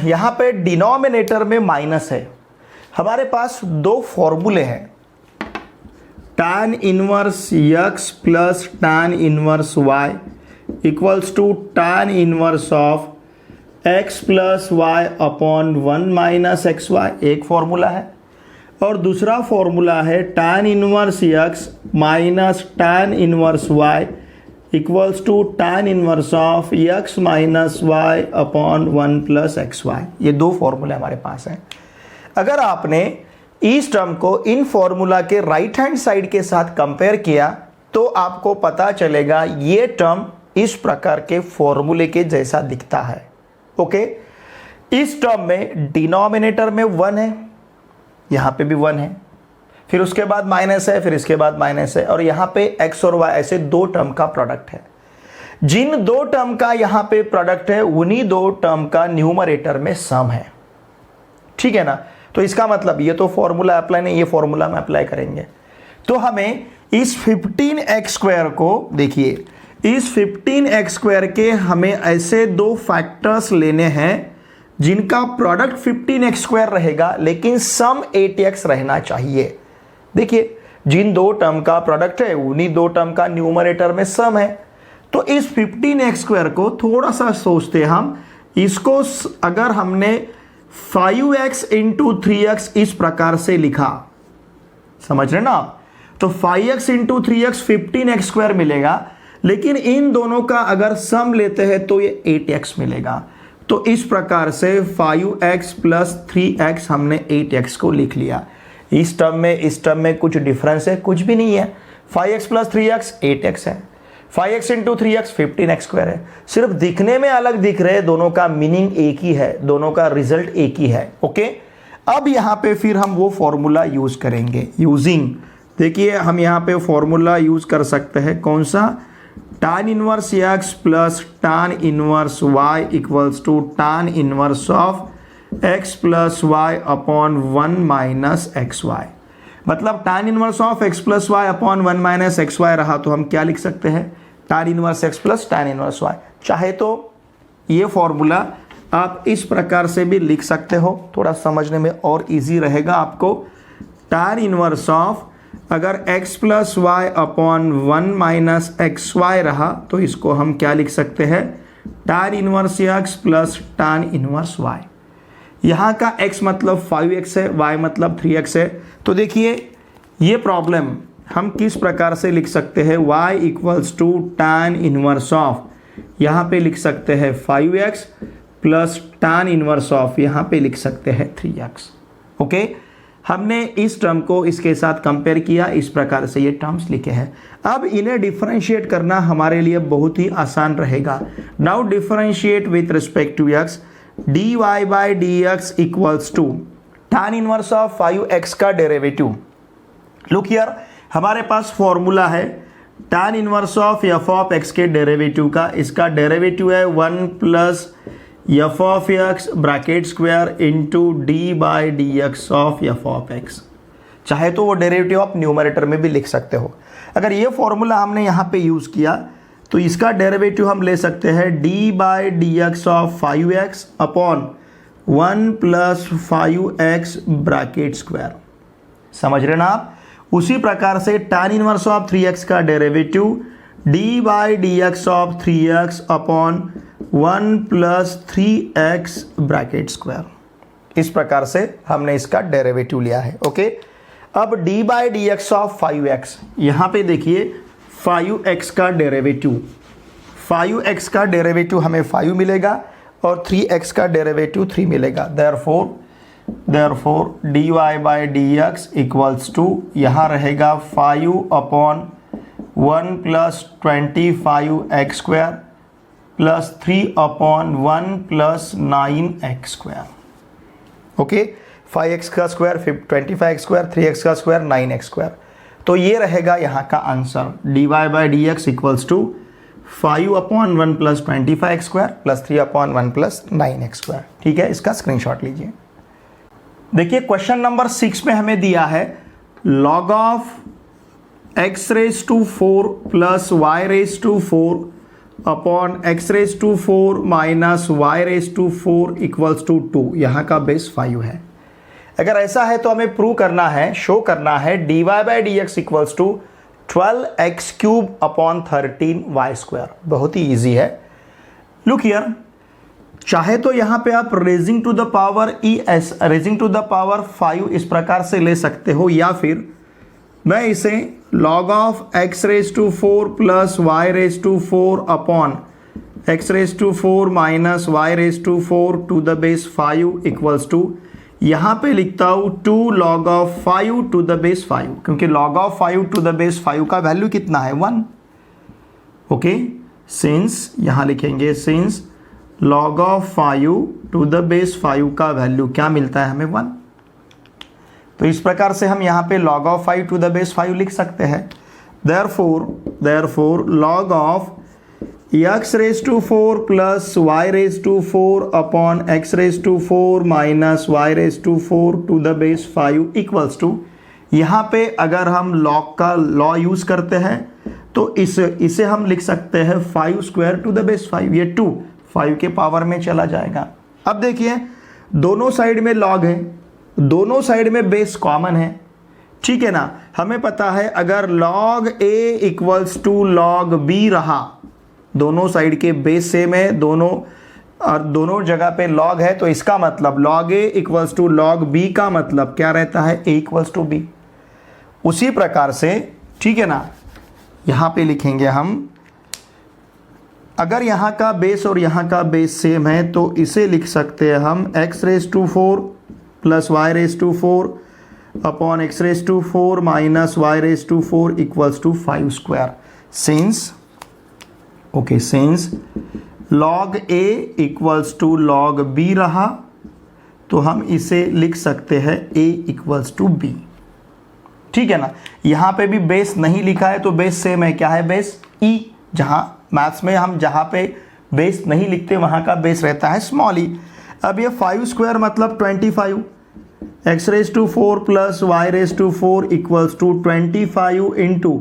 यहाँ पे डिनोमिनेटर में माइनस है, हमारे पास दो फॉर्मूले हैं, tan inverse x plus tan inverse y equals to tan inverse of x plus y upon 1 minus x y, एक फॉर्मूला है। और दूसरा फॉर्मूला है tan inverse x minus tan inverse y equals to tan inverse of x minus y upon 1 plus x y. ये दो फॉर्मूले हमारे पास हैं। अगर आपने इस टर्म को इन फॉर्मूला के राइट हैंड साइड के साथ कंपेयर किया तो आपको पता चलेगा ये टर्म इस प्रकार के फॉर्मूले के जैसा दिखता है। ओके, इस टर्म में डिनोमिनेटर में 1 है, यहां पे भी 1 है, फिर उसके बाद माइनस है, फिर इसके बाद माइनस है, और यहां पे x और y ऐसे दो टर्म का प्रोडक्ट है। जिन दो टर्म का यहां पे प्रोडक्ट है उन्हीं दो टर्म का न्यूमरेटर में सम है। ठीक है ना? तो इसका मतलब ये तो फॉर्मूला अप्लाई नहीं, ये फॉर्मूला में अप्लाई करेंगे। तो हमें इस 15x² को देखिए, इस 15x² के हमें ऐसे दो फैक्टर्स लेने हैं जिनका प्रोडक्ट 15x² रहेगा लेकिन सम 8x रहना चाहिए। देखिए, जिन दो टर्म का प्रोडक्ट है उन्हीं दो टर्म का न्यूमरेटर में सम है। तो इस 15x² को थोड़ा सा सोचते हम, इसको अगर हमने 5x इंटू 3x इस प्रकार से लिखा, समझ रहे ना आप, तो 5x इंटू 3x 15x² मिलेगा, लेकिन इन दोनों का अगर सम लेते हैं तो ये 8x मिलेगा। तो इस प्रकार से 5x प्लस 3x हमने 8x को लिख लिया। इस टर्म में कुछ डिफरेंस है? कुछ भी नहीं है। 5x प्लस 3x 8x है, 5x इंटू 3x 15x² है। सिर्फ दिखने में अलग दिख रहे हैं, दोनों का मीनिंग एक ही है, दोनों का रिजल्ट एक ही है। ओके, अब यहाँ पे फिर हम वो फॉर्मूला यूज करेंगे। यूजिंग, देखिए हम यहाँ पे फॉर्मूला यूज कर सकते हैं, कौन सा? tan inverse x plus tan inverse y equals to tan inverse of x plus y upon 1 minus XY। मतलब tan inverse of x plus y upon 1 minus XY रहा तो हम क्या लिख सकते हैं? tan inverse x plus tan inverse y। चाहे तो ये फॉर्मूला आप इस प्रकार से भी लिख सकते हो, थोड़ा समझने में और इजी रहेगा आपको। tan इनवर्स ऑफ अगर x plus y upon 1 minus XY रहा तो इसको हम क्या लिख सकते हैं? tan inverse x plus tan inverse y। यहाँ का x मतलब 5x है, y मतलब 3x है। तो देखिए ये प्रॉब्लम हम किस प्रकार से लिख सकते हैं? y equals to tan inverse of, यहाँ पे लिख सकते हैं 5x plus tan inverse of, यहाँ पे लिख सकते हैं 3x। ओके, हमने इस टर्म को इसके साथ कंपेयर किया, इस प्रकार से ये टर्म्स लिखे हैं। अब इन्हें डिफरेंशिएट करना हमारे लिए बहुत ही आसान रहेगा। Now differentiate with respect to x, dy by dx equals to tan inverse of 5x का डेरिवेटिव। लुक हियर, हमारे पास फॉर्मूला है tan inverse of f of x के डेरिवेटिव का। इसका डेरिवेटिव है 1 plus f of x bracket square into d by d x of f of x। चाहे तो वो डेरिवेटिव आप न्यूमरेटर में भी लिख सकते हो। अगर ये फॉर्मूला हमने यहाँ पे यूज़ किया तो इसका डेरिवेटिव हम ले सकते हैं d by d x of 5x upon 1 plus 5x bracket square. समझ रहे ना आप? उसी प्रकार से tan इनवर्स ऑफ 3x का derivative d by d x of 3x upon 1 plus 3x bracket square. इस प्रकार से हमने इसका डेरिवेटिव लिया है। ओके, अब d by d x of 5x, यहाँ पे देखिए 5x का डेरिवेटिव, 5x का डेरिवेटिव हमें 5 मिलेगा और 3x का डेरिवेटिव 3 मिलेगा। Therefore dy by d x equals to, यहाँ रहेगा 5 upon 1 plus 25x square plus 3 upon 1 plus 9x square. Okay, 5x का स्क्वायर 25x स्क्वायर, 3x का स्क्वायर 9x स्क्वायर। तो ये रहेगा यहाँ का answer, dy by d x equals to 5 upon 1 plus 25x square plus 3 upon 1 plus 9x square. ठीक है, इसका स्क्रीनशॉट लीजिए। देखिए क्वेश्चन नंबर 6 में हमें दिया है log of x raise to 4 plus y raise to 4 upon x raise to 4 minus y raise to 4 equals to 2। यहाँ का बेस 5 है। अगर ऐसा है तो हमें प्रूव करना है, शो करना है dy by d x equals to 12x cube upon 13y square. बहुत ही ईजी है। लुक हियर, चाहे तो यहाँ पे आप raising to the power ES, raising to the power 5 इस प्रकार से ले सकते हो, या फिर मैं इसे log of x raise to 4 plus y raise to 4 upon x raise to 4 minus y raise to 4 to the base 5 equals to, यहाँ पे लिखता हूँ 2 log of 5 to the base 5, क्योंकि log of 5 to the base 5 का वैल्यू कितना है? 1। ओके, सिंस यहाँ लिखेंगे since log of 5 to the base 5 का वैल्यू क्या मिलता है हमें? 1। तो इस प्रकार से हम यहाँ पे log of 5 to the base 5 लिख सकते हैं। Therefore log of x raise to 4 plus y raise to 4 upon x raise to 4 minus y raise to 4 to the base 5 equals to, यहाँ पे अगर हम लॉग का लॉ यूज करते हैं तो इसे हम लिख सकते हैं 5 स्क्वायर टू द बेस 5, ये 2 5 के पावर में चला जाएगा। अब देखिए दोनों साइड में लॉग है, दोनों साइड में बेस कॉमन है, ठीक है ना। हमें पता है अगर log a equals to log b रहा, दोनों साइड के बेस सेम है, दोनों जगह पे log है, तो इसका मतलब log a equals to log b का मतलब क्या रहता है, a इक्वल्स टू b। उसी प्रकार से ठीक है ना, यहाँ पे लिखेंगे हम, अगर यहाँ का बेस और यहाँ का बेस सेम है तो इसे लिख सकते हैं हम x raise to 4 plus y raise to 4 upon x raise to 4 minus y raise to 4 equals to 5 square. Since log a equals to log b रहा तो हम इसे लिख सकते हैं a इक्वल्स टू b, ठीक है ना। यहाँ पे भी बेस नहीं लिखा है तो बेस सेम है, क्या है बेस e। जहाँ मैथ्स में हम जहाँ पे बेस नहीं लिखते वहाँ का बेस रहता है स्मॉल ई। अब ये 5 स्क्वायर मतलब 25, x raise to 4 plus y raise to 4 equals to 25 into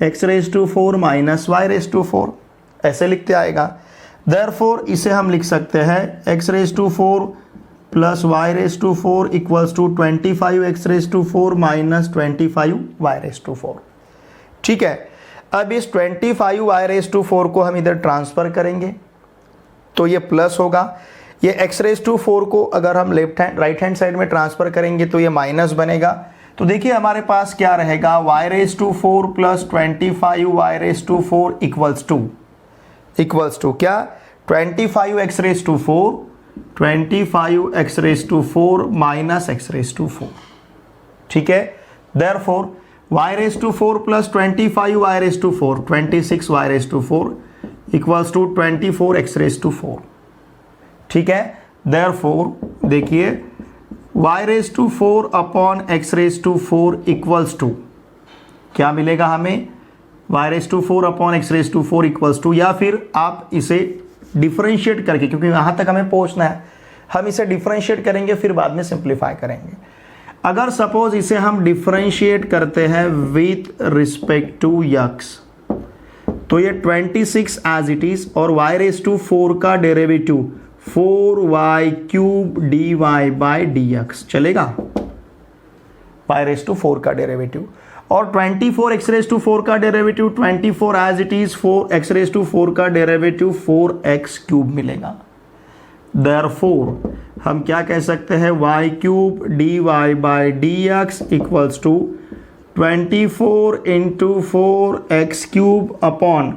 x raise to 4 minus y raise to 4, ऐसे लिखते आएगा। देयरफॉर इसे हम लिख सकते हैं x raise to 4 plus y raise to 4 equals to 25 x raise to 4 minus 25 y raise to 4, ठीक है। अब इस 25 y रेज टू 4 को हम इधर ट्रांसफर करेंगे तो ये प्लस होगा, ये x रेज टू 4 को अगर हम राइट हैंड साइड में ट्रांसफर करेंगे तो ये माइनस बनेगा। तो देखिए हमारे पास क्या रहेगा, y raise to 4 plus 25 y raise to 4 equals to क्या, 25 x raise to 4 25 x raise to 4 minus x raise to 4, ठीक है। Therefore y raise to 4 plus 25 y raise to 4 26 y raise to 4 equals to 24 x raise to 4, ठीक है। देयरफॉर देखिए y raise to 4 upon x raise to 4 equals to क्या मिलेगा हमें, y raise to 4 upon x raise to 4 equals to, या फिर आप इसे डिफरेंशिएट करके, क्योंकि यहाँ तक हमें पहुँचना है, हम इसे डिफरेंशिएट करेंगे फिर बाद में सिंप्लीफाई करेंगे। अगर सपोज इसे हम डिफरेंशिएट करते हैं विथ रिस्पेक्ट टू x तो ये 26 एज इट इज और y रेज टू 4 का derivative 4y cube dy by dx चलेगा, y रेज टू 4 का डेरिवेटिव, और 24 x रेज टू 4 का derivative 24 as it is 4 x raise to 4 का डेरिवेटिव 4x क्यूब मिलेगा। देयरफॉर हम क्या कह सकते हैं, y cube dy by dx equals to 24 into 4x cube upon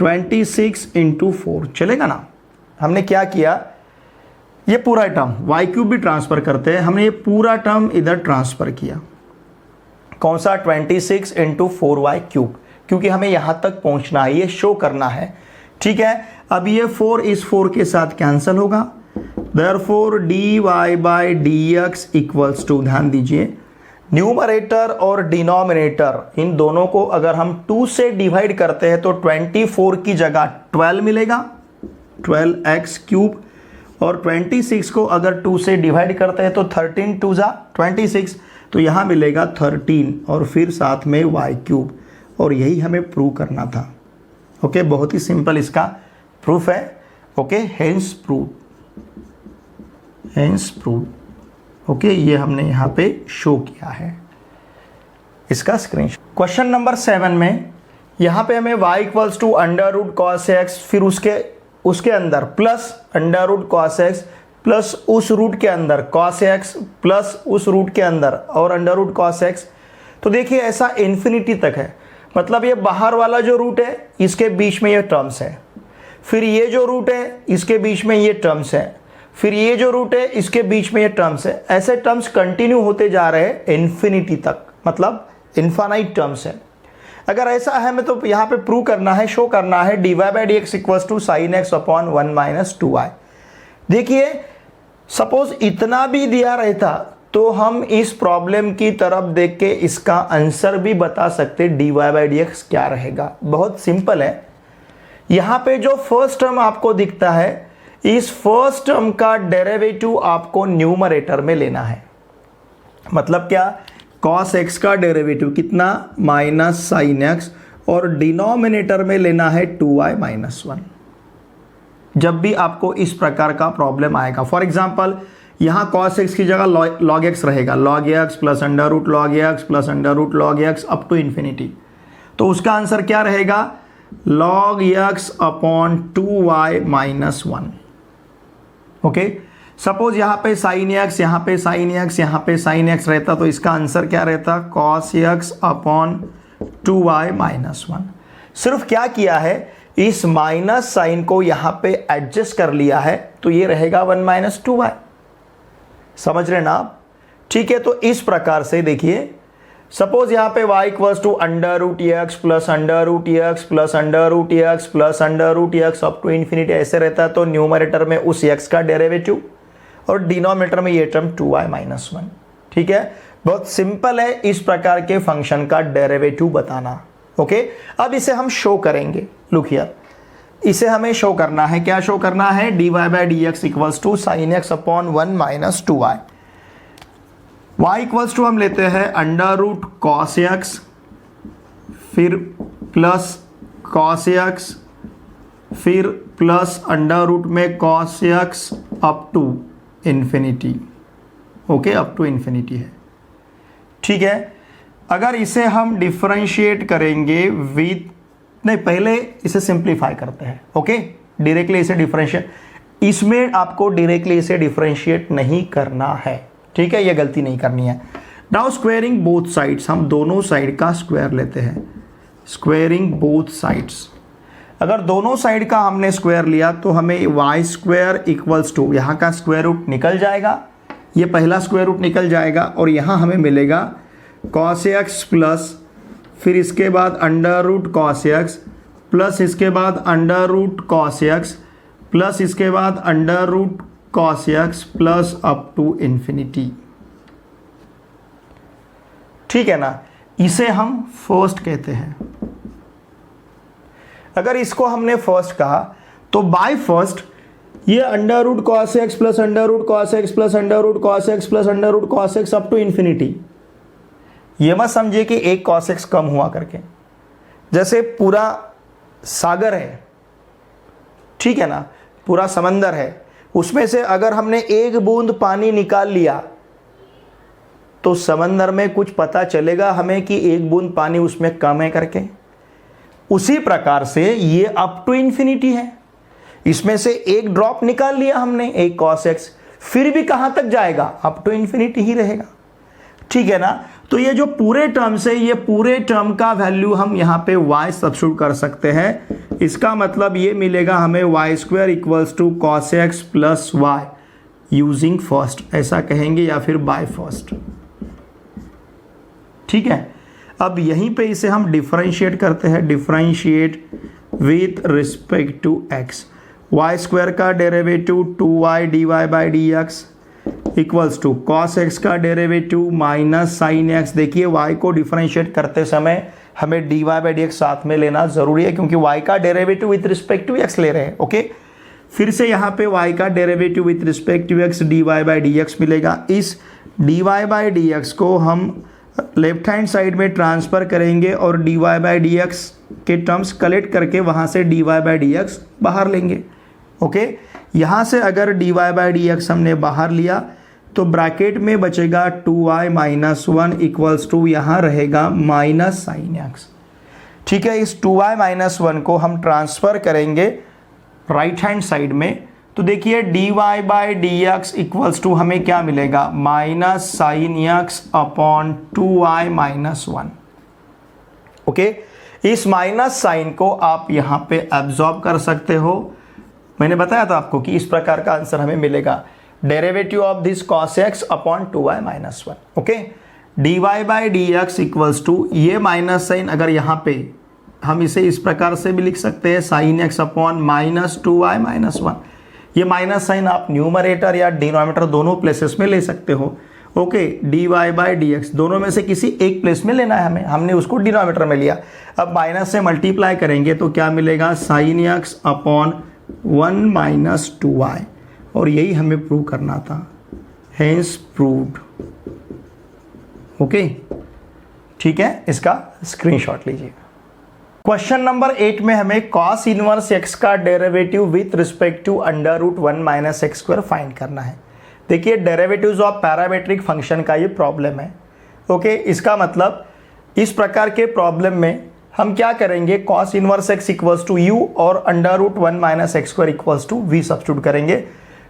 26 into 4 चलेगा ना। हमने क्या किया, ये पूरा टर्म y क्यूब भी ट्रांसफर करते हैं, हमने ये पूरा टर्म इधर ट्रांसफर किया, कौन सा 26 इंटू 4y क्यूब, क्योंकि हमें यहाँ तक पहुँचना है, ये शो करना है, ठीक है। अब ये 4 इस 4 के साथ कैंसिल होगा, therefore dy by dx equals to, ध्यान दीजिए न्यूमरेटर और डिनोमिनेटर इन दोनों को अगर हम 2 से डिवाइड करते हैं तो 24 की जगह 12 मिलेगा, 12x क्यूब, और 26 को अगर 2 से डिवाइड करते हैं तो 13 2 जा 26, तो यहाँ मिलेगा 13 और फिर साथ में y क्यूब, और यही हमें प्रूव करना था। ओके, बहुत ही सिंपल इसका प्रूफ है। Okay, hence prove. ओके, ये हमने यहाँ पे शो किया है इसका स्क्रीनशॉट। क्वेश्चन नंबर 7 में यहाँ पे हमें y equals to under root cos x, फिर उसके अंदर plus under root cos x plus उस रूट के अंदर कॉस एक्स प्लस उस रूट के अंदर और अंडर रूट कॉस एक्स। तो देखिए ऐसा इन्फिनिटी तक है, मतलब ये बाहर वाला जो रूट है इसके बीच में ये टर्म्स है, फिर ये जो रूट है इसके बीच में ये टर्म्स है, फिर ये जो रूट है इसके बीच में ये टर्म्स है। ऐसे टर्म्स कंटिन्यू होते जा रहे हैं इन्फिनिटी तक, मतलब इन्फानाइट टर्म्स है। अगर ऐसा है हमें तो यहाँ पे प्रूव करना है, शो करना है dy by d x equals to sine x upon 1 minus 2y। देखिए सपोज इतना भी दिया रहता तो हम इस प्रॉब्लम की तरफ देख के इसका आंसर भी बता सकते dy बाई डी एक्स क्या रहेगा। बहुत सिंपल है। यहाँ पे जो फर्स्ट टर्म आपको दिखता है, इस फर्स्ट टर्म का डेरिवेटिव आपको न्यूमरेटर में लेना है। मतलब क्या, कॉस एक्स का डेरिवेटिव कितना, माइनस साइन एक्स, और डिनोमिनेटर में लेना है 2y माइनस 1। जब भी आपको इस प्रकार का प्रॉब्लम आएगा, फॉर एग्जाम्पल यहाँ cos x की जगह log x रहेगा, log x plus under root log x plus under root log x up to infinity, तो उसका आंसर क्या रहेगा, log x upon 2y minus 1। Okay, suppose यहाँ पे साइन x, यहाँ पे साइन x, यहाँ पे साइन x रहता, तो इसका आंसर क्या रहता, cos x upon 2y minus 1। सिर्फ क्या किया है, इस माइनस साइन को यहाँ पे एडजस्ट कर लिया है, तो ये रहेगा 1 माइनस 2y। समझ रहे ना आप? ठीक है, तो इस प्रकार से देखिए, सपोज यहाँ पे y equals to under root x plus under root x plus under root x plus under root x up to infinity ऐसे रहता है, तो न्यूमरेटर में उस x का डेरिवेटिव और डिनोमिनेटर में ये टर्म 2y माइनस 1। ठीक है, बहुत सिंपल है इस प्रकार के फंक्शन का डेरिवेटिव बताना। ओके, अब इसे हम शो करेंगे। लुक हियर, इसे हमें शो करना है, क्या शो करना है, dy by d x equals to sine x upon 1 minus 2y। y equals to हम लेते हैं अंडर रूट कॉस एक्स, फिर प्लस कॉस एक्स, फिर प्लस अंडर रूट में cos x up to infinity. Okay, up to infinity है। ठीक है, अगर इसे हम डिफरेंशिएट करेंगे विथ, नहीं पहले इसे सिंप्लीफाई करते हैं। ओके, डायरेक्टली इसे डिफरेंशिएट, इसमें आपको डायरेक्टली इसे डिफरेंशिएट नहीं करना है। ठीक है, ये गलती नहीं करनी है। नाउ स्क्वायरिंग बोथ साइड्स, हम दोनों साइड का स्क्वायर लेते हैं। स्क्वायरिंग बोथ साइड्स, अगर दोनों साइड का हमने स्क्वायर लिया तो हमें वाई स्क्वायर इक्वल्स टू, यहाँ का स्क्वायर रूट निकल जाएगा, ये पहला स्क्वायर रूट निकल जाएगा, और यहाँ हमें मिलेगा कॉस एक्स प्लस, फिर इसके बाद under root cos x plus इसके बाद under root cos x plus इसके बाद under root cos x plus up to infinity. ठीक है ना, इसे हम फर्स्ट कहते हैं। अगर इसको हमने फर्स्ट कहा तो बाय फर्स्ट ये under root cos x plus under root cos x plus under root cos x plus under root cos x up to infinity. ये मत समझिए कि एक कॉस एक्स कम हुआ करके, जैसे पूरा सागर है, ठीक है ना, पूरा समंदर है, उसमें से अगर हमने एक बूंद पानी निकाल लिया तो समंदर में कुछ पता चलेगा हमें कि एक बूंद पानी उसमें कम है करके। उसी प्रकार से ये अप टू इन्फिनिटी है, इसमें से एक ड्रॉप निकाल लिया हमने, एक कॉस एक्स, फिर भी कहां तक जाएगा, अप टू इन्फिनिटी ही रहेगा। ठीक है ना, तो ये जो पूरे टर्म से, ये पूरे टर्म का वैल्यू हम यहाँ पे y सब्स्टिट्यूट कर सकते हैं। इसका मतलब ये मिलेगा हमें y square equals to cos x plus y using first, ऐसा कहेंगे, या फिर बाय फर्स्ट। ठीक है, अब यहीं पे इसे हम डिफरेंशिएट करते हैं, differentiate with respect to x। Y square का derivative 2y dy by d x equals to cos x का डेरिवेटिव माइनस साइन एक्स। देखिए y को डिफरेंशिएट करते समय हमें dy बाई डी एक्स साथ में लेना जरूरी है, क्योंकि y का derivative with respect to x ले रहे हैं। ओके, फिर से यहाँ पे y का derivative with respect to x dy by d x मिलेगा। इस dy बाई डी एक्स को हम लेफ्ट हैंड साइड में ट्रांसफ़र करेंगे और dy बाई डी एक्स के टर्म्स कलेक्ट करके वहाँ से dy बाई डी एक्स बाहर लेंगे। ओके, यहाँ से अगर dy बाई डी एक्स हमने बाहर लिया तो ब्रैकेट में बचेगा 2y माइनस 1 इक्वल्स टू, यहाँ रहेगा माइनस साइन एक्स। ठीक है, इस 2y माइनस 1 को हम ट्रांसफ़र करेंगे राइट हैंड साइड में, तो देखिए dy by d x equals to हमें क्या मिलेगा, minus sine x upon 2y minus 1। Okay, इस माइनस साइन को आप यहाँ पे एब्जॉर्ब कर सकते हो। मैंने बताया था आपको कि इस प्रकार का आंसर हमें मिलेगा, derivative of this cos x upon 2y minus 1। Okay, dy by d x equals to, ये माइनस साइन अगर यहाँ पे हम इसे इस प्रकार से भी लिख सकते हैं, sign x upon minus 2y minus 1। ये माइनस साइन आप न्यूमरेटर या डिनोमिनेटर दोनों प्लेसेस में ले सकते हो। Okay, dy by d x दोनों में से किसी एक प्लेस में लेना है हमें, हमने उसको डिनोमिनेटर में लिया। अब माइनस से मल्टीप्लाई करेंगे तो क्या मिलेगा, sign x upon 1 minus 2y, और यही हमें प्रूव करना था, हेंस प्रूव्ड। ओके। ठीक है, इसका स्क्रीनशॉट लीजिए। क्वेश्चन नंबर 8 में हमें कॉस इनवर्स एक्स का derivative with respect to under root 1 minus x square find करना है। देखिए डेरिवेटिव्स ऑफ पैरामेट्रिक फंक्शन का ये प्रॉब्लम है। ओके, इसका मतलब इस प्रकार के प्रॉब्लम में हम क्या करेंगे, cos inverse x equals to u और under root 1 minus x square equals to v substitute करेंगे।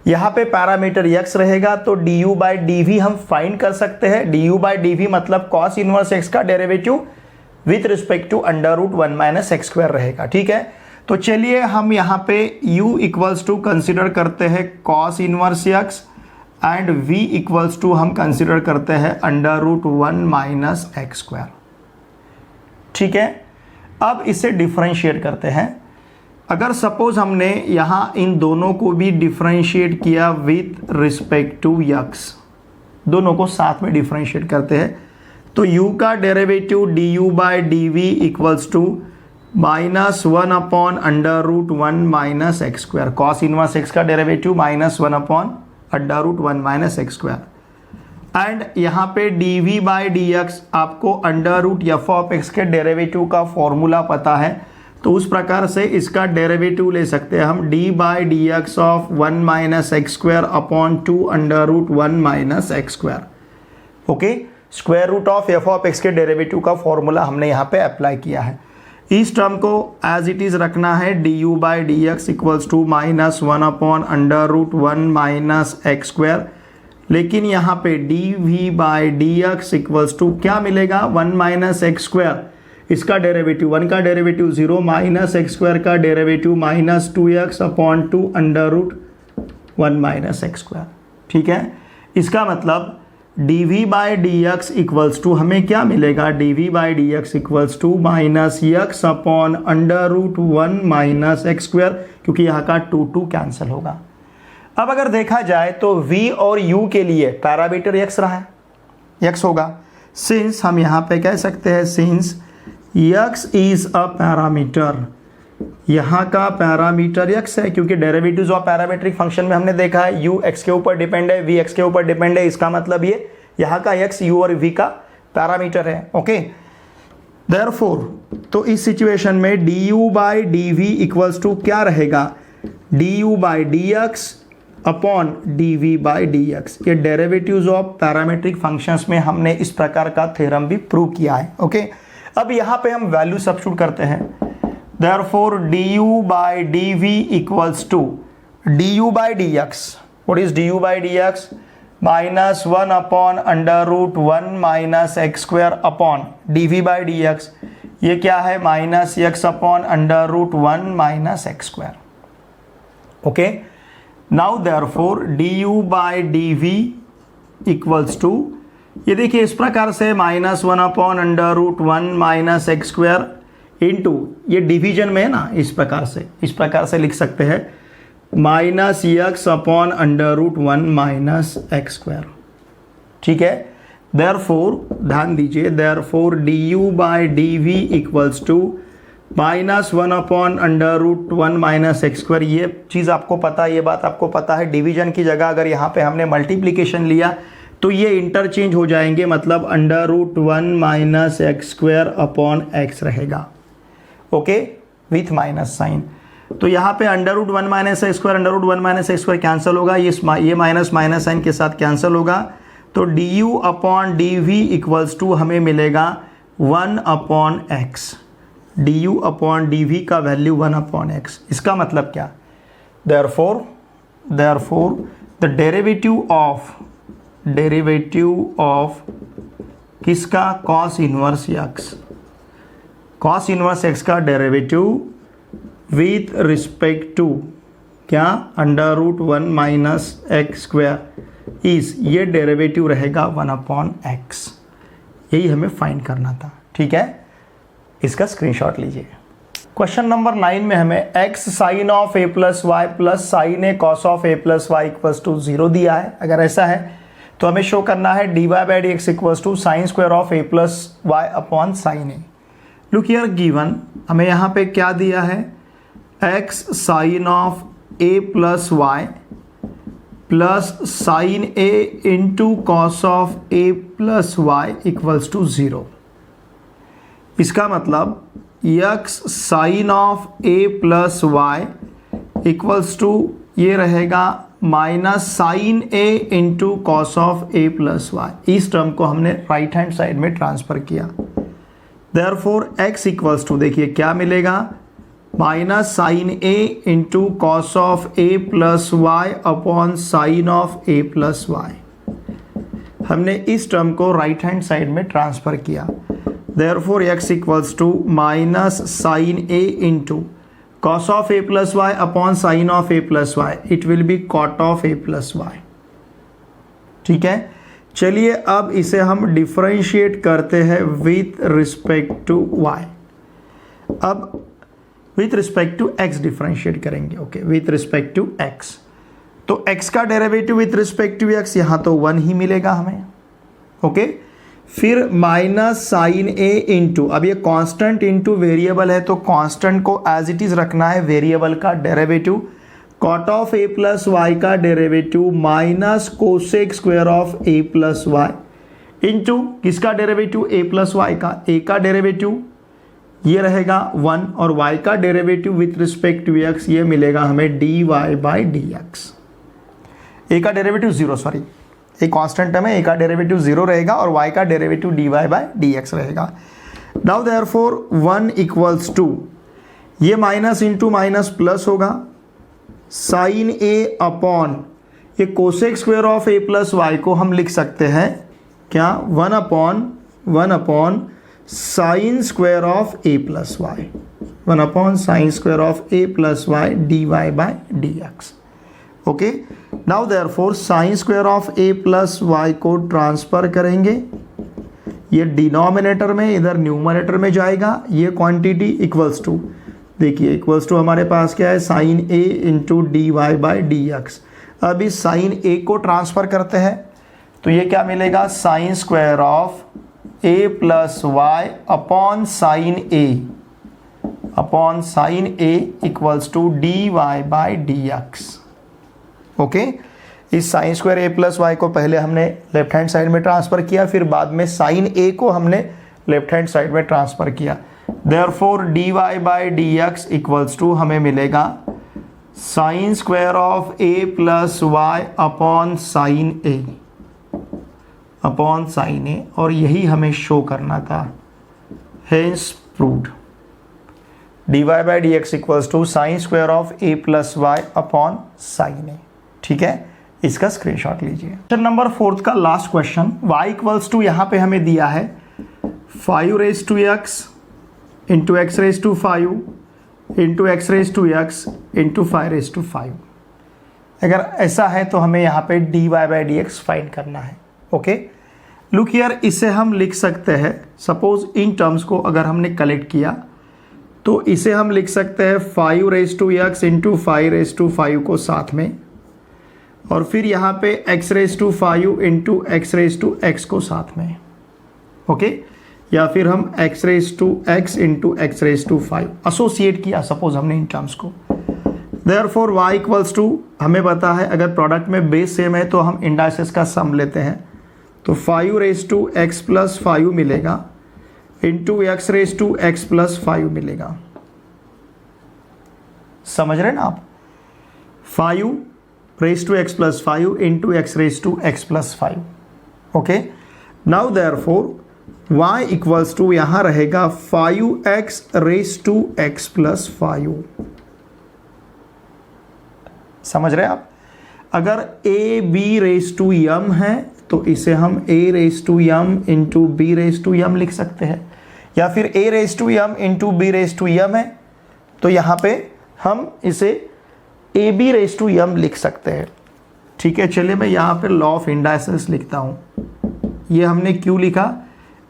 यहाँ पे पैरामीटर x रहेगा तो du बाई डी हम फाइंड कर सकते हैं। du बाई डी मतलब कॉस इनवर्स एक्स का derivative with respect to under root 1 minus x square रहेगा। ठीक है, तो चलिए हम यहाँ पे u इक्वल्स टू कंसिडर करते हैं cos inverse x and v equals to हम कंसिडर करते हैं under root 1 minus x square. ठीक है, अब इसे डिफरेंशिएट करते हैं। अगर सपोज हमने यहाँ इन दोनों को भी डिफरेंशिएट किया विथ रिस्पेक्ट टू x, दोनों को साथ में डिफरेंशिएट करते हैं तो u का derivative du by d v equals to -1 upon under root 1 minus x square. Cos inverse x का derivative -1 upon under root 1 minus x square and यहाँ पे dv बाई डी आपको under root f of x के डेरिवेटिव का फॉर्मूला पता है, तो उस प्रकार से इसका डेरिवेटिव ले सकते हैं हम d by d x of 1 minus x square upon 2 under root 1 minus x square. Okay, square root of f of x के डेरिवेटिव का फॉर्मूला हमने यहाँ पे अप्लाई किया है। इस टर्म को एज इट इज रखना है, du by d x equals to -1 upon under root 1 minus x square, लेकिन यहाँ पे dv by d x equals to क्या मिलेगा, 1 माइनस एक्स स्क्वायर, इसका डेरिवेटिव 1 का डेरिवेटिव 0 माइनस एक्स स्क्वायर का derivative -2x upon 2 under root 1 minus x square. ठीक है, इसका मतलब dv by d x equals to हमें क्या मिलेगा, dv by d x equals to -x upon under root 1 minus x square, क्योंकि यहाँ का 2 कैंसिल होगा। अब अगर देखा जाए तो v और u के लिए पैरामीटर x रहा है, x होगा। सिंस हम यहाँ पे कह सकते हैं since x is a parameter, यहाँ का पैरामीटर x है, क्योंकि डेरिवेटिव्स ऑफ पैरामेट्रिक फंक्शन में हमने देखा है u x के ऊपर डिपेंड है, v x के ऊपर डिपेंड है। इसका मतलब ये यहाँ का x u और v का पैरामीटर है। ओके, देयरफॉर तो इस सिचुएशन में du by d v equals to क्या रहेगा, du by d x upon dv by d x. ये डेरिवेटिव्स ऑफ पैरामेट्रिक फंक्शंस में हमने इस प्रकार का थ्योरम भी प्रूव किया है। ओके, अब यहाँ पे हम वैल्यू सब्स्टिट्यूट करते हैं। Therefore, du by dv equals to du by dx. What is du by dx? -1 upon under root 1 minus x square upon dv by dx. ये क्या है, -x upon under root 1 minus x square. Okay. Now therefore du by dv equals to, ये देखिए इस प्रकार से -1 upon under root 1 minus x square into, ये डिवीजन में है ना, इस प्रकार से लिख सकते हैं -x upon under root 1 minus x square. ठीक है, देयरफॉर ध्यान दीजिए, therefore du by d v equals to -1 upon under root 1 minus x square. ये चीज़ आपको पता है, ये बात आपको पता है, डिवीजन की जगह अगर यहाँ पे हमने मल्टीप्लीकेशन लिया तो ये इंटरचेंज हो जाएंगे, मतलब under root 1 minus x square upon x रहेगा। Okay, with minus sign. तो यहाँ पे under root 1 minus x square, under root 1 minus x square cancel होगा, ये माइनस माइनस साइन के साथ कैंसिल होगा, तो du upon d v equals to हमें मिलेगा 1 upon x. du upon d v का वैल्यू 1 अपॉन एक्स। इसका मतलब क्या, देयरफॉर द डेरिवेटिव ऑफ किसका, cos inverse x, cos inverse x का डेरिवेटिव विथ रिस्पेक्ट टू क्या, under root 1 minus x square is, ये डेरिवेटिव रहेगा 1 अपॉन एक्स। यही हमें फाइंड करना था। ठीक है, इसका स्क्रीनशॉट लीजिए। क्वेश्चन नंबर 9 में हमें x sine of a plus y plus sine A cos of a plus y equals to 0 दिया है। अगर ऐसा है तो हमें शो करना है dy by d x equals to sine square of a plus y upon sine a. Look here given, हमें यहाँ पे क्या दिया है, x sine of a plus y plus sine a into cos of a plus y equals to 0। इसका मतलब x sine of a plus y equals to ये रहेगा minus sine a into cos of a plus y. इस टर्म को हमने राइट हैंड साइड में ट्रांसफर किया। देयरफॉर x इक्वल्स टू देखिए क्या मिलेगा, minus sine a into cos of a plus y upon sine of a plus y. हमने इस टर्म को राइट हैंड साइड में ट्रांसफर किया। Therefore x equals to minus sine a into cos of a plus y upon sine of a plus y, it will be cot of a plus y. ठीक है, चलिए अब इसे हम डिफरेंशिएट करते हैं विथ रिस्पेक्ट टू y। अब with respect to x differentiate करेंगे। Okay, with respect to x, तो x का derivative with respect to x यहाँ तो 1 ही मिलेगा हमें। ओके, फिर माइनस साइन a इंटू, अब ये कांस्टेंट इंटू वेरिएबल है तो कांस्टेंट को एज इट इज रखना है, वेरिएबल का derivative cot of a plus y का derivative minus cosec square of a plus y into किसका डेरिवेटिव, a प्लस वाई का, a का डेरिवेटिव ये रहेगा 1 और y का derivative with respect to x ये मिलेगा हमें dy बाई dx। a का डेरिवेटिव 0, सॉरी एक कांस्टेंट टर्म है, a का डेरिवेटिव 0 रहेगा और y का डेरिवेटिव dy बाई dx रहेगा। नाउ देयरफॉर 1 इक्वल्स टू ये माइनस इंटू माइनस प्लस होगा, साइन a अपॉन ये cosec square of a plus y को हम लिख सकते हैं क्या, 1 upon sine square of a plus y, 1 upon sine square of a plus y dy by dx। Okay, now therefore sine square of a plus y को ट्रांसफर करेंगे, ये डिनोमिनेटर में इधर न्यूमरेटर में जाएगा, ये क्वांटिटी इक्वल्स टू, देखिए इक्वल्स टू हमारे पास क्या है, sine a into dy by dx। अब इस साइन a को ट्रांसफर करते हैं तो ये क्या मिलेगा, sine square of a plus y upon sine a equals to dy by dx। Okay, इस sine square a plus y को पहले हमने लेफ्ट हैंड साइड में ट्रांसफर किया, फिर बाद में साइन a को हमने लेफ्ट हैंड साइड में ट्रांसफर किया। Therefore dy by dx equals to हमें मिलेगा sine square of a plus y upon sine a, और यही हमें शो करना था, hence proved. dy by dx equals to sine square of a plus y upon sine a। ठीक है, इसका स्क्रीनशॉट लीजिए। क्वेश्चन नंबर 4 का last question, y equals to यहाँ पे हमें दिया है 5 raise to x into x raise to 5 into x raise to x into 5 raise to 5। अगर ऐसा है तो हमें यहाँ पे dy बाई dx फाइंड करना है। ओके, लुक हियर, इसे हम लिख सकते हैं, सपोज इन टर्म्स को अगर हमने कलेक्ट किया तो इसे हम लिख सकते हैं 5 raise to x into 5 raise to 5 को साथ में, और फिर यहाँ पे x raise to 5 into x raise to x को साथ में। ओके, या फिर हम x raise to x into x raise to 5 associate किया सपोज हमने इन टर्म्स को। देयरफॉर y इक्वल्स टू, हमें पता है अगर प्रोडक्ट में बेस सेम है तो हम इंडाइसेस का सम लेते हैं, तो 5 रेज टू x प्लस 5 मिलेगा into x raise to x plus 5 मिलेगा। समझ रहे हैं ना आप, 5 raise to x plus 5 into x raise to x plus 5। Okay, now therefore y equals to यहाँ रहेगा 5x raise to x plus 5। समझ रहे हैं आप, अगर a b raise to m है तो इसे हम a raise to m into b raise to m लिख सकते हैं, या फिर a raise to m into b raise to m है तो यहाँ पे हम इसे a b raise to m लिख सकते हैं। ठीक है, चलिए मैं यहाँ पे लॉ ऑफ इंडाइसेस लिखता हूँ। ये हमने क्यों लिखा,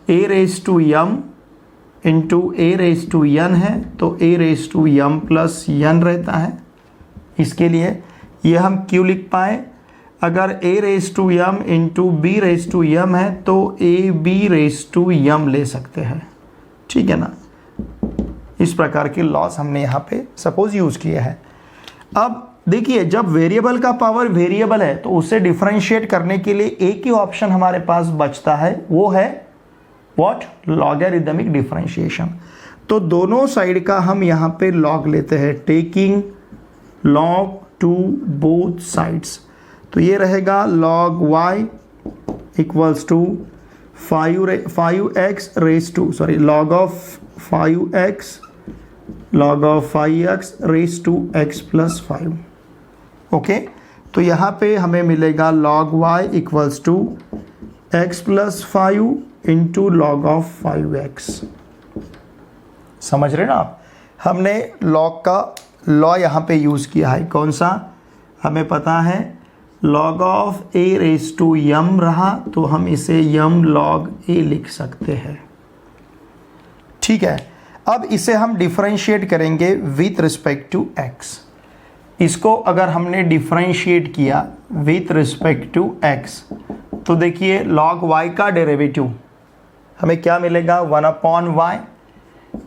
a raise to m into a raise to n है तो a raise to m plus n रहता है। इसके लिए ये हम क्यों लिख पाए, अगर a raise to m into b raise to m है तो a b raise to m ले सकते हैं। ठीक है ना, इस प्रकार के लॉस हमने यहाँ पे सपोज यूज़ किए हैं। अब देखिए, जब वेरिएबल का पावर वेरिएबल है तो उसे डिफरेंशिएट करने के लिए एक ही ऑप्शन हमारे पास बचता है, वो है व्हाट, लॉगरिदमिक डिफरेंशिएशन। तो दोनों साइड का हम यहाँ पे लॉग लेते हैं, taking log to both sides. तो ये रहेगा log y equals to 5x raise to log of 5x raise to x plus 5। Okay, तो यहाँ पे हमें मिलेगा log y equals to x plus 5 into log of 5x। समझ रहे ना आप, हमने लॉग का लॉ यहाँ पे यूज़ किया है। कौन सा, हमें पता है log of a raise to m रहा, तो हम इसे m log a लिख सकते हैं। ठीक है, अब इसे हम डिफरेंशिएट करेंगे विथ रिस्पेक्ट टू x। इसको अगर हमने डिफरेंशिएट किया विथ रिस्पेक्ट टू x, तो देखिए log y का डेरिवेटिव हमें क्या मिलेगा,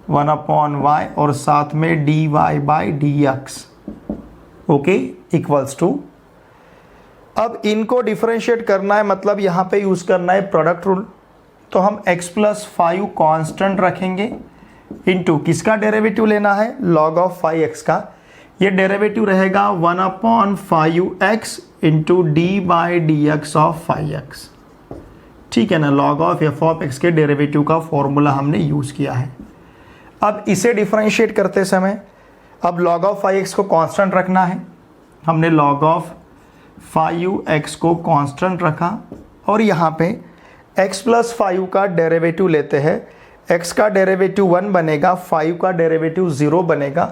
1/y और साथ में dy by dx। Okay, equals to, अब इनको डिफरेंशिएट करना है, मतलब यहाँ पे यूज़ करना है प्रोडक्ट रूल। तो हम x प्लस 5 कॉन्स्टेंट रखेंगे, इनटू किसका डेरिवेटिव लेना है, log ऑफ 5x का। ये डेरिवेटिव रहेगा 1/5x into d by d x of 5x। ठीक है ना, log of f of x के डेरिवेटिव का फॉर्मूला हमने यूज़ किया है। अब इसे डिफरेंशिएट करते समय अब log ऑफ 5x को कांस्टेंट रखना है, हमने log ऑफ 5x को कांस्टेंट रखा, और यहाँ पे x प्लस 5 का डेरिवेटिव लेते हैं। x का डेरिवेटिव 1 बनेगा, 5 का डेरिवेटिव 0 बनेगा,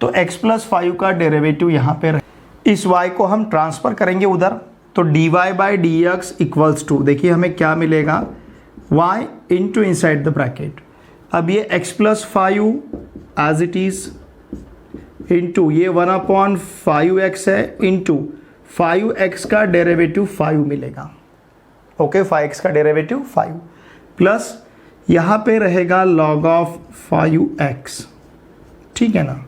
तो x प्लस 5 का डेरिवेटिव यहाँ पे इस y को हम ट्रांसफ़र करेंगे उधर, तो dy by d x equals to, देखिए हमें क्या मिलेगा, y into inside the bracket. अब ये x plus 5 as it is into ये 1/5x है इंटू 5x का डेरिवेटिव 5 मिलेगा। ओके, 5x का डेरिवेटिव 5 प्लस यहाँ पे रहेगा log ऑफ 5x। ठीक है ना,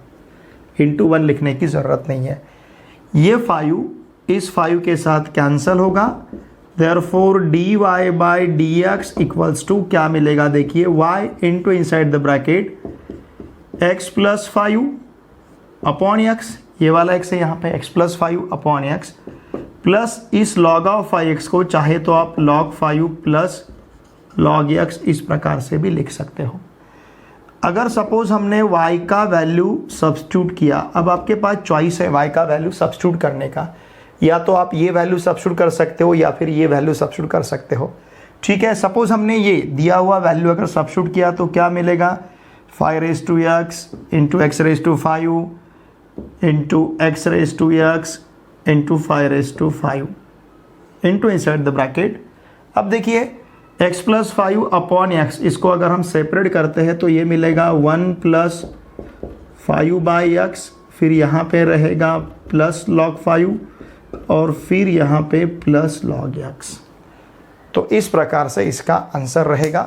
इंटू 1 लिखने की ज़रूरत नहीं है। ये 5 इस 5 के साथ कैंसिल होगा, therefore dy by dx equals to क्या मिलेगा, देखिए y into inside the bracket x plus 5 upon x, ये वाला x है यहाँ पे, x plus 5 upon x, plus इस log ऑफ 5x को चाहे तो आप log 5 प्लस log x इस प्रकार से भी लिख सकते हो। अगर सपोज हमने y का वैल्यू सब्स्टिट्यूट किया, अब आपके पास चॉइस है y का वैल्यू सब्स्टिट्यूट करने का, या तो आप ये वैल्यू सब्स्टिट्यूट कर सकते हो या फिर ये वैल्यू सब्स्टिट्यूट कर सकते हो। ठीक है, सपोज हमने ये दिया हुआ वैल्यू अगर सब्स्टिट्यूट किया तो क्या मिलेगा, 5 raise to x into x raise to 5 into x raise to x into 5 raise to 5 into inside the bracket. अब देखिए x प्लस 5 अपॉन x, इसको अगर हम सेपरेट करते हैं तो ये मिलेगा 1 प्लस 5 बाई एक्स, फिर यहाँ पे रहेगा प्लस log 5 और फिर यहाँ पे प्लस log x। तो इस प्रकार से इसका आंसर रहेगा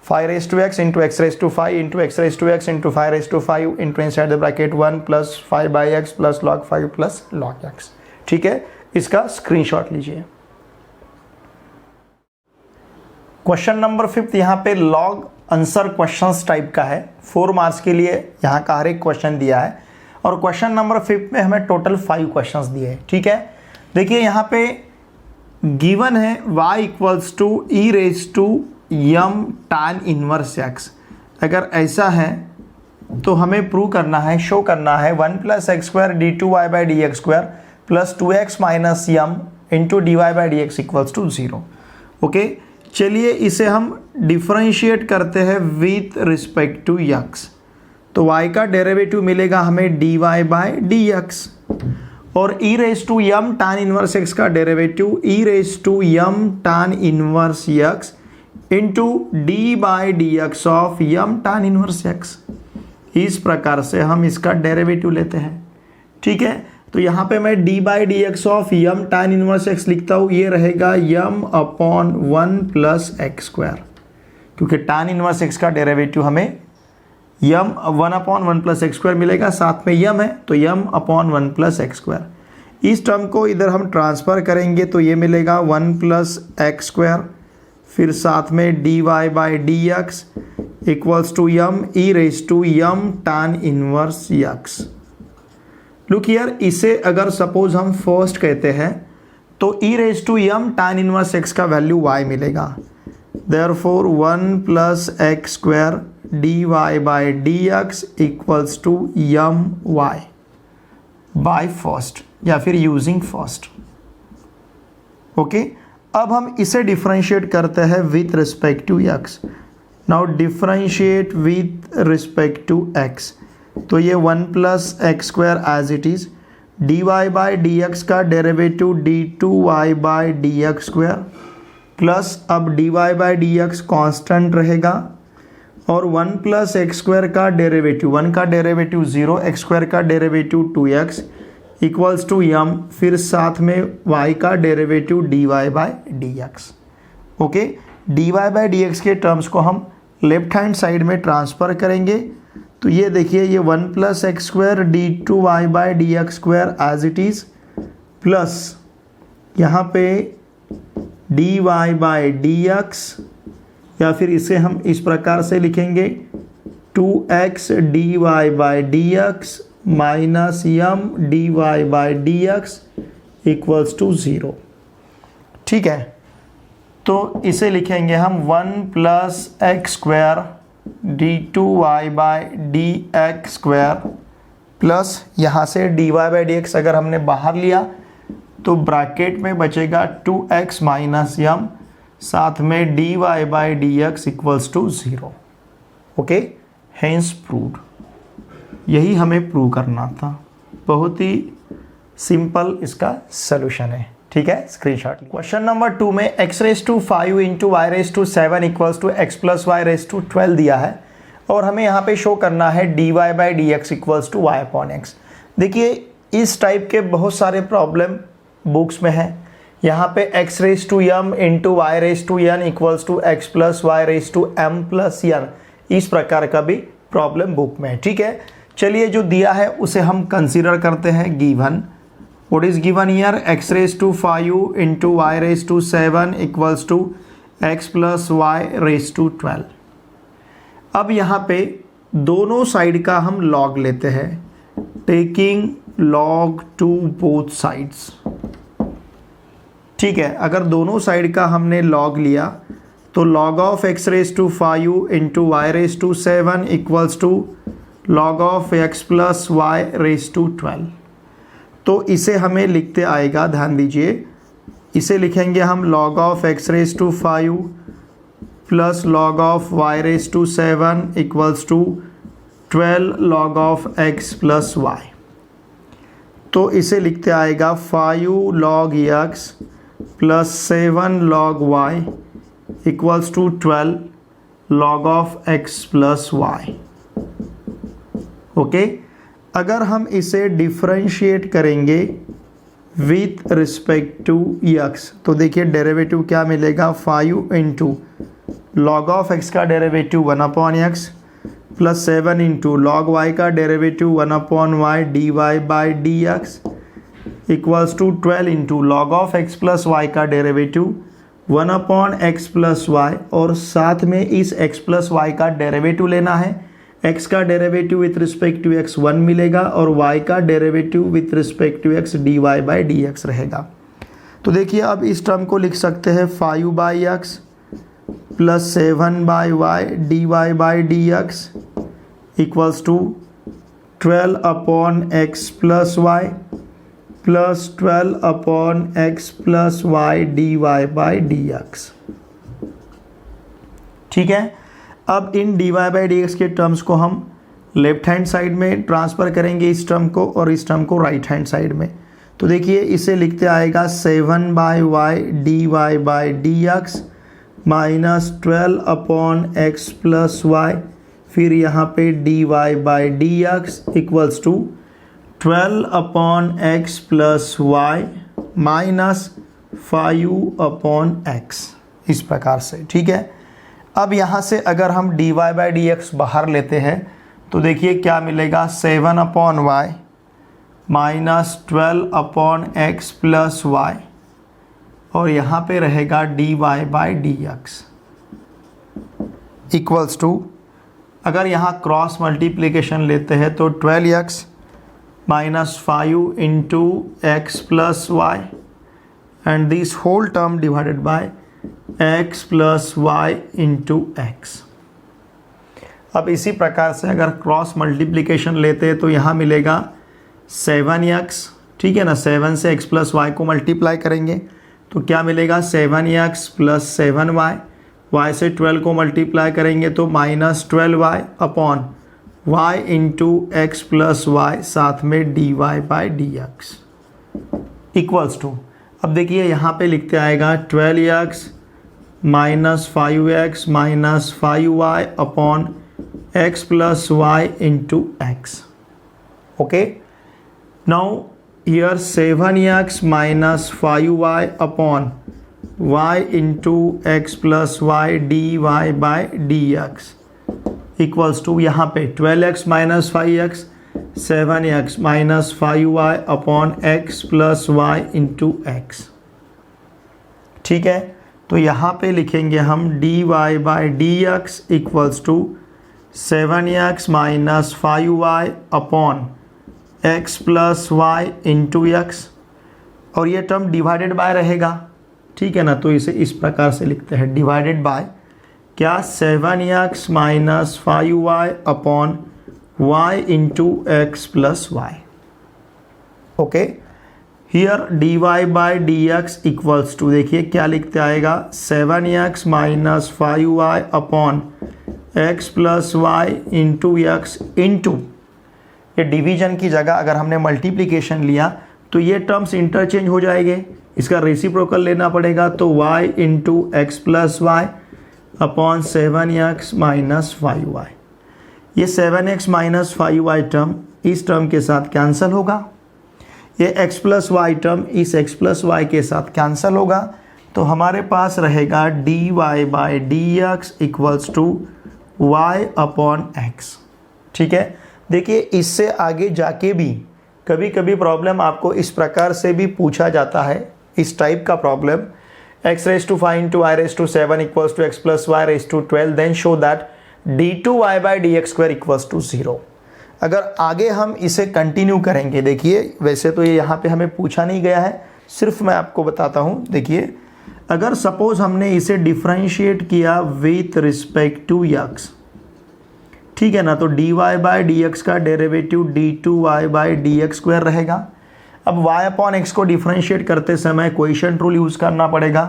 5 raise to x into x raise to 5 into x raise to x into 5 raise to 5 into inside the bracket 1 plus 5 by x plus log 5 plus log x। ठीक है, इसका स्क्रीनशॉट लीजिए। क्वेश्चन नंबर 5 यहाँ पे लॉग आंसर क्वेश्चंस टाइप का है, 4 मार्क्स के लिए यहाँ का हर एक क्वेश्चन दिया है, और क्वेश्चन नंबर 5 में हमें टोटल 5 क्वेश्चंस दिए हैं। ठीक है, देखिए यहाँ पे गिवन है y equals to e raise to m tan inverse x। अगर ऐसा है तो हमें प्रूव करना है, शो करना है 1 plus x square d two y by d x square plus 2x minus m into d y by d x equals to 0। Okay, चलिए इसे हम डिफरेंशिएट करते हैं विथ रिस्पेक्ट टू x। तो y का डेरिवेटिव मिलेगा हमें dy बाई डी एक्स, और e raise to m tan inverse x का derivative e raise to m tan inverse x into d by d x of m tan inverse x। इस प्रकार से हम इसका डेरिवेटिव लेते हैं। ठीक है, तो यहाँ पे मैं d by d x of m tan inverse x लिखता हूँ, ये रहेगा m upon 1 plus x square, क्योंकि tan इनवर्स x का डेरिवेटिव हमें m 1 upon 1 plus x square मिलेगा, साथ में यम है तो m upon 1 plus x square. इस टर्म को इधर हम ट्रांसफ़र करेंगे तो ये मिलेगा 1 प्लस एक्स स्क्वायर, फिर साथ में dy by d x equals to m e raise to m tan inverse x. Look here, इसे अगर सपोज हम फर्स्ट कहते हैं तो e raise to m tan inverse x का वैल्यू y मिलेगा। Therefore 1 plus x square d y by d x equals to m y by first या फिर यूजिंग फर्स्ट। ओके, अब हम इसे डिफरेंशिएट करते हैं with respect to x. Now differentiate with respect to x, तो ये 1 plus x square as it is, d y by d x का derivative d two y by d x square plus अब d y by d x constant रहेगा और 1 प्लस एक्स स्क्वायर का डेरिवेटिव, 1 का डेरिवेटिव 0, एक्स स्क्वायर का derivative 2x equals to m, फिर साथ में y का derivative d y by d x. Okay, d y by d x के टर्म्स को हम लेफ्ट हैंड साइड में ट्रांसफ़र करेंगे। तो ये देखिए, ये 1 plus x square d two y by d x square as it is plus यहाँ पे d y by d x, या फिर इसे हम इस प्रकार से लिखेंगे 2x d y by d x minus m d y by d x equals to 0। ठीक है, तो इसे लिखेंगे हम 1 plus x square d two y by d x square plus यहाँ से d y by d x अगर हमने बाहर लिया तो ब्रैकेट में बचेगा 2x माइनस यम, साथ में d y by d x equals to 0। Okay, hence proved. यही हमें प्रूव करना था, बहुत ही सिंपल इसका सॉल्यूशन है। ठीक है, स्क्रीनशॉट। क्वेश्चन नंबर 2 में x raise to 5 into y raise to 7 equals to x plus y raise to 12 दिया है और हमें यहाँ पे शो करना है d y by d x equals to y upon x. देखिए, इस टाइप के बहुत सारे प्रॉब्लम बुक्स में है। यहाँ पे x raise to m into y raise to n equals to x plus y raise to m plus n, इस प्रकार का भी प्रॉब्लम बुक में है। ठीक है, चलिए जो दिया है उसे हम कंसीडर करते हैं given. What is given here? x raise to 5 into y raise to 7 equals to x plus y raise to 12। अब यहाँ पे दोनों साइड का हम लॉग लेते हैं, taking log to both sides. ठीक है, अगर दोनों साइड का हमने लॉग लिया तो log of x raise to 5 into y raise to 7 equals to log of x plus y raise to 12। तो इसे हमें लिखते आएगा, ध्यान दीजिए, इसे लिखेंगे हम log of x raise to 5 plus log of y raise to 7 equals to 12 log of x plus y। तो इसे लिखते आएगा 5 log x plus 7 log y equals to 12 log of x plus y। Okay, अगर हम इसे डिफरेंशिएट करेंगे विथ रिस्पेक्ट टू x तो देखिए डेरिवेटिव क्या मिलेगा, 5 इंटू लॉग ऑफ x का derivative 1 upon x plus 7 into log y का derivative 1 upon y d y by d x equals to 12 into log of x plus y का derivative 1 upon x plus y, और साथ में इस x प्लस वाई का डेरिवेटिव लेना है। x का derivative with respect to x 1 मिलेगा और y का derivative with respect to x d y by d x रहेगा। तो देखिए, अब इस टर्म को लिख सकते हैं 5 by x plus 7 by y d y by d x equals to 12 upon x plus y plus 12 upon x plus y d y by d x. ठीक है, अब इन d y by d x के टर्म्स को हम लेफ्ट हैंड साइड में ट्रांसफ़र करेंगे, इस टर्म को, और इस टर्म को राइट हैंड साइड में। तो देखिए, इसे लिखते आएगा 7 by y d y by d x minus 12 upon x plus y, फिर यहाँ पे d y by d x equals to 12 upon x plus y minus 5 upon x, इस प्रकार से। ठीक है, अब यहाँ से अगर हम d y by d x बाहर लेते हैं तो देखिए क्या मिलेगा, 7 upon y minus 12 upon x plus y, और यहाँ पे रहेगा dy by d x equals to, अगर यहाँ क्रॉस मल्टीप्लिकेशन लेते हैं तो 12x minus 5 into x plus y and this whole term divided by x plus y into x. अब इसी प्रकार से अगर क्रॉस मल्टीप्लिकेशन लेते हैं तो यहाँ मिलेगा 7x, ठीक है ना, 7 से x प्लस वाई को मल्टीप्लाई करेंगे तो क्या मिलेगा 7x प्लस 7y, y से 12 को मल्टीप्लाई करेंगे तो minus 12y upon y into x plus y साथ में dy by d x equals to, अब देखिए यहाँ पे लिखते आएगा 12x minus 5x minus 5y upon x plus y into x. Okay, now here 7x minus 5y upon y into x plus y d y by d x equals to, यहाँ पे 12x minus 5x 7x minus 5y upon x plus y into x. ठीक है, तो यहाँ पे लिखेंगे हम dy by d x equals to 7x minus 5y upon x plus y into x, और ये टर्म डिवाइडेड बाय रहेगा, ठीक है ना, तो इसे इस प्रकार से लिखते हैं डिवाइडेड बाय क्या 7x minus 5y upon y into x plus y. Okay, here dy by d x equals to, देखिए क्या लिखते आएगा 7x minus 5y upon x plus y into x into, ये डिवीजन की जगह अगर हमने मल्टीप्लिकेशन लिया तो ये टर्म्स इंटरचेंज हो जाएंगे, इसका रेसिप्रोकल लेना पड़ेगा तो y into x plus y upon 7x minus 5y। ये 7x माइनस 5y टर्म इस टर्म के साथ कैंसिल होगा, ये x प्लस वाई टर्म इस x प्लस वाई के साथ कैंसिल होगा, तो हमारे पास रहेगा dy by d x equals to y upon x. ठीक है, देखिए इससे आगे जाके भी कभी कभी प्रॉब्लम आपको इस प्रकार से भी पूछा जाता है, इस टाइप का problem x raise to 5 into y raise to 7 equals to x plus y raise to 12, then show that d2y by d x square equals to 0। अगर आगे हम इसे कंटिन्यू करेंगे, देखिए वैसे तो ये यहाँ पे हमें पूछा नहीं गया है, सिर्फ मैं आपको बताता हूँ। देखिए अगर सपोज हमने इसे डिफ्रेंशिएट किया विथ रिस्पेक्ट टू x, ठीक है ना, तो dy बाई डी एक्स का derivative d2y by d x square रहेगा। अब y अपॉन एक्स को डिफ्रेंशिएट करते समय क्वोशिएंट रूल यूज़ करना पड़ेगा,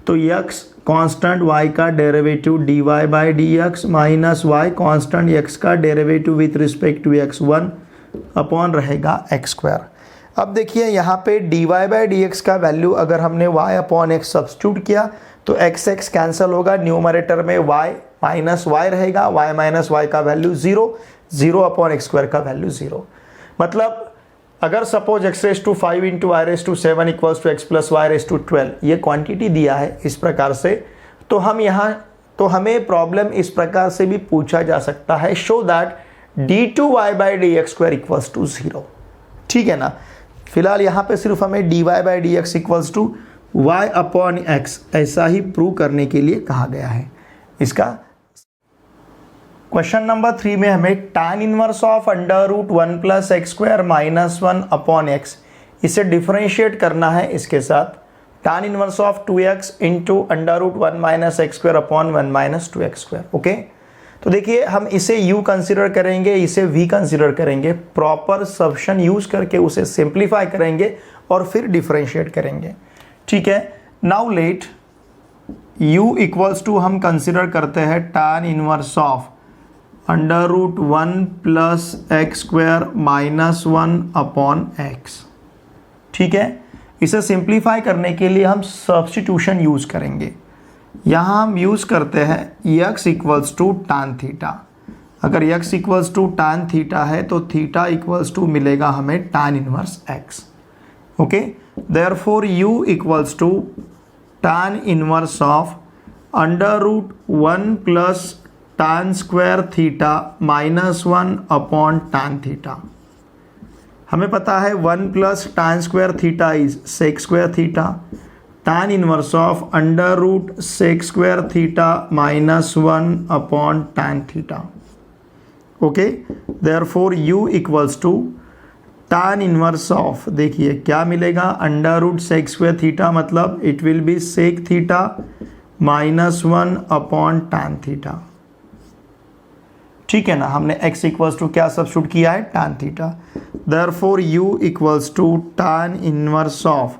तो x कांस्टेंट y का derivative dy by d x minus y constant x का derivative with respect to x1 upon रहेगा एक्स स्क्वायर। अब देखिए यहाँ पे dy बाई डी एक्स का वैल्यू अगर हमने y अपॉन एक्स सब्स्टिट्यूट किया तो x x कैंसिल होगा, न्यूमरेटर में y माइनस y रहेगा, y माइनस y का वैल्यू 0, 0 अपॉन एक्स स्क्वायर का वैल्यू 0। मतलब अगर suppose x raise to 5 into y raise to 7 equals to x plus y raise to 12 ये क्वांटिटी दिया है इस प्रकार से, तो हम यहाँ तो हमें प्रॉब्लम इस प्रकार से भी पूछा जा सकता है, show that d2y by d x square equals to 0। ठीक है ना, फिलहाल यहाँ पे सिर्फ हमें dy by d x equals to y upon x ऐसा ही प्रूव करने के लिए कहा गया है। इसका क्वेश्चन नंबर 3 में हमें tan inverse of under root 1 plus x square minus 1 upon x, इसे डिफ्रेंशिएट करना है इसके साथ tan inverse of 2x into under root 1 minus x square upon 1 minus 2x square. Okay, तो देखिए हम इसे u कंसिडर करेंगे, इसे v कंसिडर करेंगे, प्रॉपर सब्शन यूज करके उसे सिंप्लीफाई करेंगे और फिर डिफ्रेंशिएट करेंगे। ठीक है, now let u equals to हम कंसिडर करते हैं tan inverse of under root 1 plus x square minus 1 upon x. ठीक है, इसे सिंप्लीफाई करने के लिए हम सब्स्टिट्यूशन यूज़ करेंगे। यहाँ हम यूज़ करते हैं x equals to tan theta. अगर x equals to tan theta है तो थीटा इक्वल्स टू मिलेगा हमें tan inverse x। Okay, therefore u equals to tan inverse of under root 1 plus tan square theta minus 1 upon tan theta. हमें पता है 1 plus tan square theta is sec square theta, tan inverse of under root sec square theta minus 1 upon tan theta. Okay, therefore u equals to tan inverse of, देखिए क्या मिलेगा, under root sec square theta मतलब it will be sec theta minus 1 upon tan theta. ठीक है ना, हमने x इक्वल्स टू क्या सब्स्टिट्यूट किया है, tan theta. Therefore u equals to tan inverse of,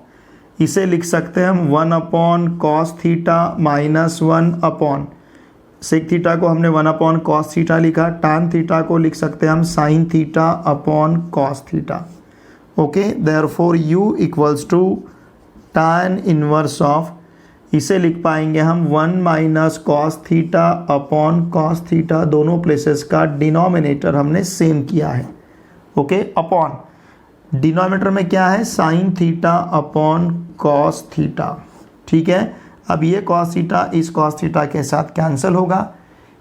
इसे लिख सकते हैं हम 1 upon cos theta minus 1 upon sec theta को हमने 1 अपॉन कॉस थीटा लिखा, टैन थीटा को लिख सकते हैं हम sine theta upon cos theta. Okay, therefore u equals to tan inverse of, इसे लिख पाएंगे हम 1 minus cos theta upon cos theta, दोनों प्लेसेस का डिनोमिनेटर हमने सेम किया है. ओके, अपॉन डिनोमिनेटर में क्या है, sine theta upon cos theta. ठीक है, अब ये कॉस थीटा इस कॉस थीटा के साथ कैंसिल होगा.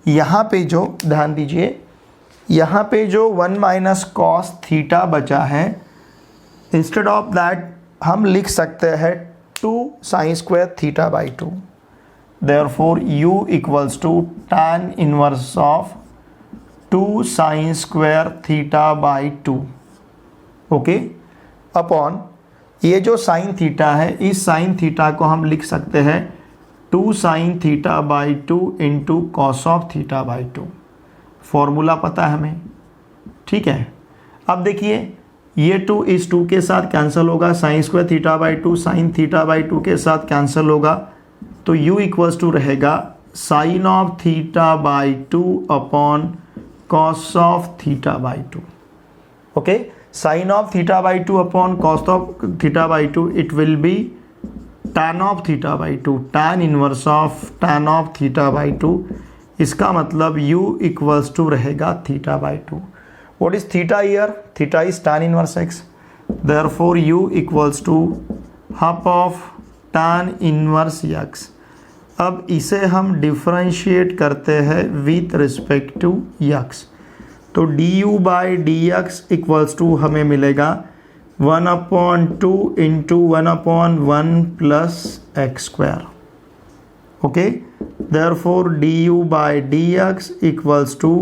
यहाँ पे जो ध्यान दीजिए, यहाँ पे जो 1 माइनस कॉस थीटा बचा है, इंस्टेड ऑफ दैट हम लिख सकते हैं 2 sine square theta by 2. Therefore u equals to tan inverse of 2 sine square theta by 2. Okay, upon ये जो साइन थीटा है, इस साइन थीटा को हम लिख सकते हैं 2 sine theta by 2 into cos of theta by 2. Formula पता है हमें. ठीक है, अब देखिए ये 2 इस 2 के साथ कैंसिल होगा, sine square theta by 2 sine theta by 2 के साथ कैंसिल होगा, तो u इक्वल्स टू रहेगा sine of theta by 2 upon cos of theta by 2. Okay, sine of theta by 2 upon cos of theta by 2, it will be tan of theta by 2, tan inverse of tan of theta by 2. इसका मतलब u इक्वल्स टू रहेगा theta by 2. What is theta here? Theta is tan inverse x. Therefore, u equals to half of tan inverse x. अब इसे हम डिफरेंशिएट करते हैं विथ रिस्पेक्ट टू x. तो du by d x equals to हमें मिलेगा 1 upon 2 into 1 upon 1 plus x square. Okay, therefore du by d x equals to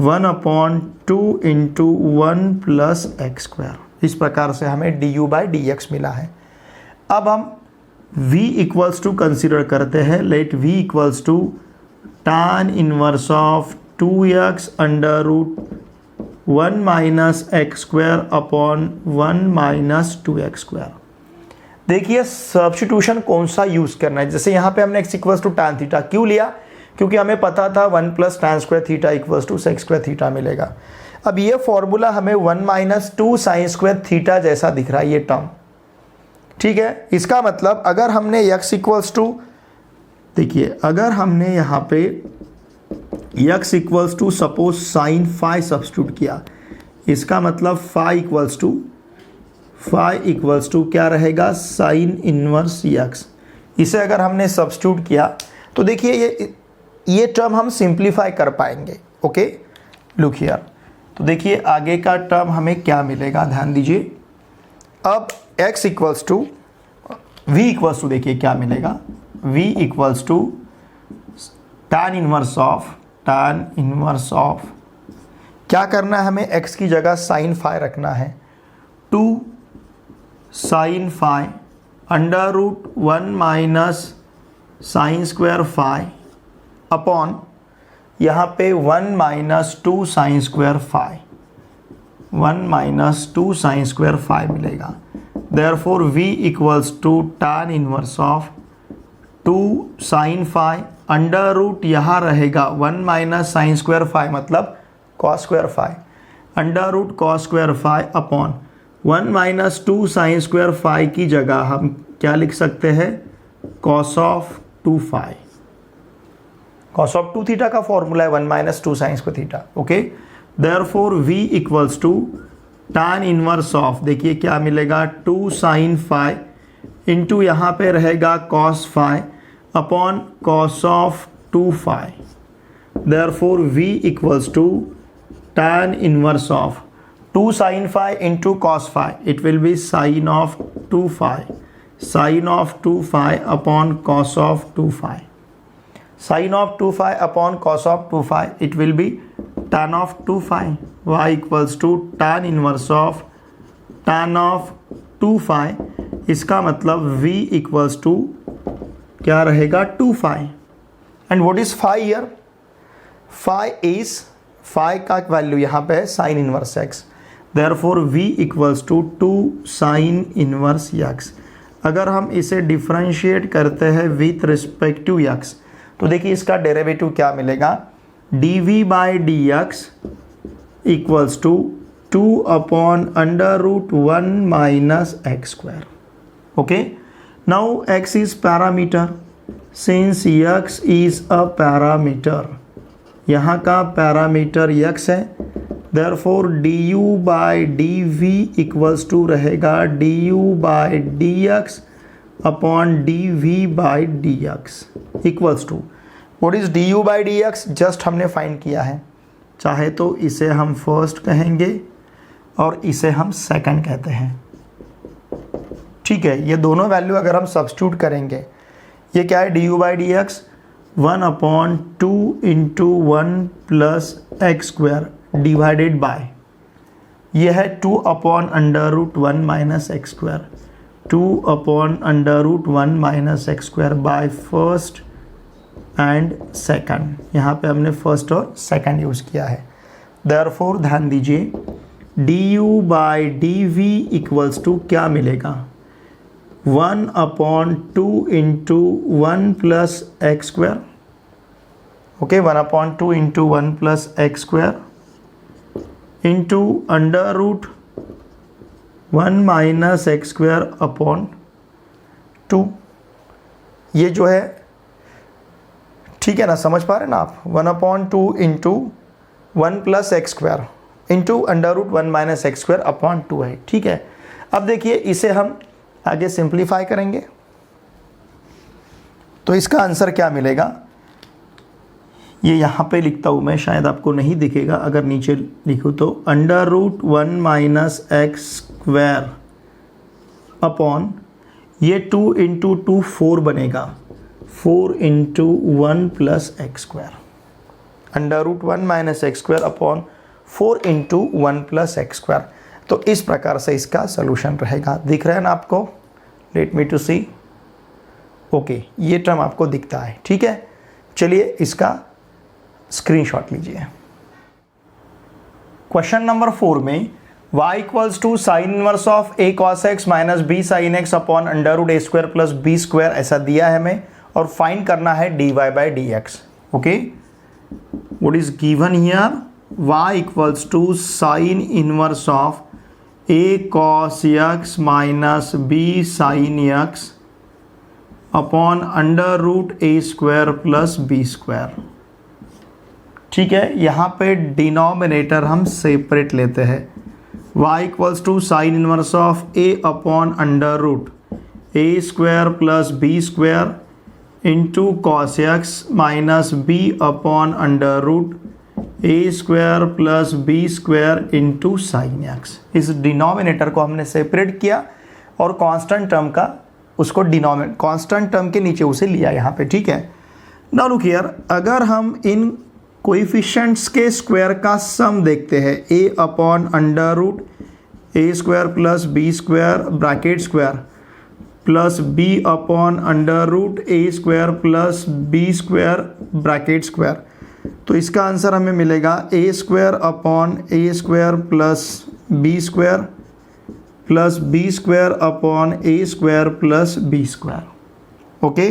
1 upon 2 into 1 plus x square. इस प्रकार से हमें du बाई डी एक्स मिला है. अब हम v इक्वल्स टू कंसिडर करते हैं. Let v equals to tan inverse of 2x under root 1 minus x square upon 1 minus 2x square. देखिए सब्स्टिट्यूशन कौन सा यूज़ करना है. जैसे यहाँ पे हमने x equals to tan theta क्यों लिया, क्योंकि हमें पता था 1 plus tan square theta equals to sec square theta मिलेगा. अब ये फॉर्मूला हमें 1 माइनस 2 साइन स्क्वायर थीटा जैसा दिख रहा है ये टर्म. ठीक है, इसका मतलब अगर हमने x इक्वल्स टू, देखिए अगर हमने यहाँ पे x equals to suppose sine phi substitute किया, इसका मतलब फाई इक्वल्स टू क्या रहेगा, साइन इनवर्स x. इसे अगर हमने सब्स्टिट्यूट किया तो देखिए ये टर्म हम सिंप्लीफाई कर पाएंगे. Okay, look here. तो देखिए आगे का टर्म हमें क्या मिलेगा, ध्यान दीजिए. अब x equals to v equals to, देखिए क्या मिलेगा, v equals to tan inverse of क्या करना है हमें, x की जगह साइन फाई रखना है, 2 sine phi under root 1 minus sine square phi upon यहाँ पे 1 minus 2 sine square phi, 1 minus 2 sine square phi मिलेगा. Therefore v equals to tan inverse of 2 sine phi under root यहाँ रहेगा 1 माइनस साइन स्क्वायर फाई मतलब cos square phi, under root cos square phi upon 1 minus 2 sine square phi की जगह हम क्या लिख सकते हैं, cos of 2 phi. Cos of 2 theta का फॉर्मूला है 1 minus 2 sine square theta. Okay, therefore v equals to tan inverse of, देखिए क्या मिलेगा, 2 साइन फाई इंटू यहाँ पे रहेगा cos phi upon cos of 2 phi. Therefore v equals to tan inverse of 2 sine phi into cos phi, it will be sine of 2 phi. Sine of 2 phi upon cos of 2 phi. Sin of 2 phi upon cos of 2 phi, it will be tan of 2 phi. Y equals to tan inverse of tan of 2 phi. इसका मतलब V equals to क्या रहेगा 2 phi. And what is phi here? Phi is, phi का वैल्यू यहाँ पे है sin inverse x. Therefore V equals to 2 sin inverse x. अगर हम इसे डिफ्रेंशिएट करते हैं विथ रिस्पेक्ट टू x, तो देखिए इसका डेरिवेटिव क्या मिलेगा, dv by d x equals to 2 upon under root 1 minus x square. Okay, now x is parameter, since x is a parameter, यहाँ का पैरामीटर x है, therefore du by dv equals to रहेगा du बाई dx अपॉन dv by dx equals to what is du by dx, just हमने फाइंड किया है. चाहे तो इसे हम फर्स्ट कहेंगे और इसे हम सेकंड कहते हैं. ठीक है, ये दोनों वैल्यू अगर हम सब्स्टिट्यूट करेंगे, ये क्या है du by dx 1 upon 2 into 1 plus x square divided by, ये है 2 upon under root 1 minus x square, 2 upon under root 1 minus x square by first and second. यहाँ पे हमने फर्स्ट और सेकंड यूज़ किया है. देयरफॉर ध्यान दीजिए du by dv equals to क्या मिलेगा, 1 upon 2 into 1 plus x square. Okay, 1 upon 2 into 1 plus x square into under root 1 minus x square upon 2. ये जो है, ठीक है ना, समझ पा रहे हैं ना आप, 1 upon 2 into 1 plus x square into under root 1 minus x square upon 2 है. ठीक है, अब देखिए इसे हम आगे सिंप्लीफाई करेंगे तो इसका आंसर क्या मिलेगा, ये यहाँ पे लिखता हूँ मैं, शायद आपको नहीं दिखेगा, अगर नीचे लिखूँ तो under root 1 minus x square upon ये 2 इंटू 2 4 बनेगा, 4 into 1 plus x square, under root 1 minus x square upon 4 into 1 plus x square. तो इस प्रकार से इसका सोल्यूशन रहेगा. दिख रहा है ना आपको, let me to see. Okay, ये टर्म आपको दिखता है. ठीक है, चलिए इसका स्क्रीनशॉट लीजिए. क्वेश्चन नंबर 4 में y equals to sine inverse of a cos x minus b sine x upon under root a square plus b square ऐसा दिया है हमें, और फाइंड करना है dy by dx. Okay, what is given here, y equals to sine inverse of a cos x minus b sine x upon under root a square plus b square. ठीक है, यहाँ पे डिनोमिनेटर हम सेपरेट लेते हैं. y equals to sine inverse of a upon under root a square plus b square into cos x minus b upon under root a square plus b square into sine x. इस डिनोमिनेटर को हमने सेपरेट किया और कांस्टेंट टर्म का उसको कांस्टेंट टर्म के नीचे उसे लिया यहाँ पे. ठीक है, नाउ लुक हियर, अगर हम इन कोएफिशिएंट्स के स्क्वायर का सम देखते हैं, a upon under root a square plus b square bracket square plus b upon under root a square plus b square bracket square, तो इसका आंसर हमें मिलेगा a square upon a square plus b square plus b square upon a square plus b square. Okay,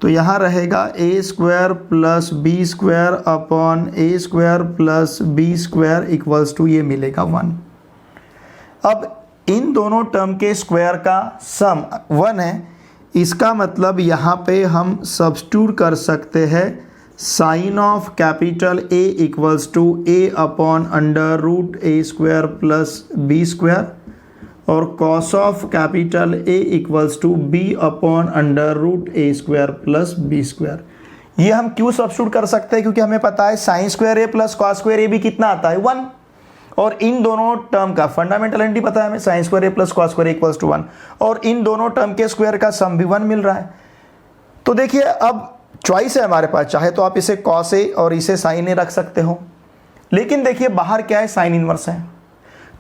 तो यहाँ रहेगा a square plus b square upon a square plus b square equals to ये मिलेगा 1. अब इन दोनों टर्म के स्क्वायर का सम 1 है, इसका मतलब यहाँ पे हम सब्स्टिट्यूट कर सकते हैं sine of capital A equals to a upon under root a square plus b square और cos of capital A equals to b upon under root a square plus b square. ये हम क्यों सब्स्टिट्यूट कर सकते हैं, क्योंकि हमें पता है sign square a plus cos square a भी कितना आता है 1, और इन दोनों टर्म का फंडामेंटल आइडेंटिटी पता है हमें, sine square A plus cos square equals to 1, और इन दोनों टर्म के स्क्वायर का सम भी 1 मिल रहा है। तो देखिए अब चॉइस है हमारे पास, चाहे तो आप इसे कॉस ए और इसे साइन ए रख सकते हो, लेकिन देखिए बाहर क्या है, साइन इनवर्स है,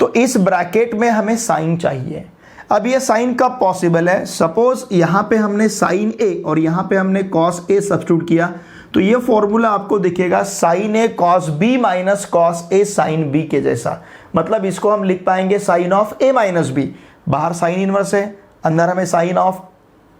तो इस ब्रैकेट में हमें साइन चाहिए। अब ये साइन कब पॉसिबल है, सपोज यहां पे हमने साइन ए और यहां पे हमने कॉस ए सब्स्टिट्यूट किया, तो ये फॉर्मूला आपको दिखेगा साइन ए कॉस बी माइनस कॉस ए साइन बी के जैसा। मतलब इसको हम लिख पाएंगे sine of A minus B, बाहर साइन इनवर्स है, अंदर हमें साइन ऑफ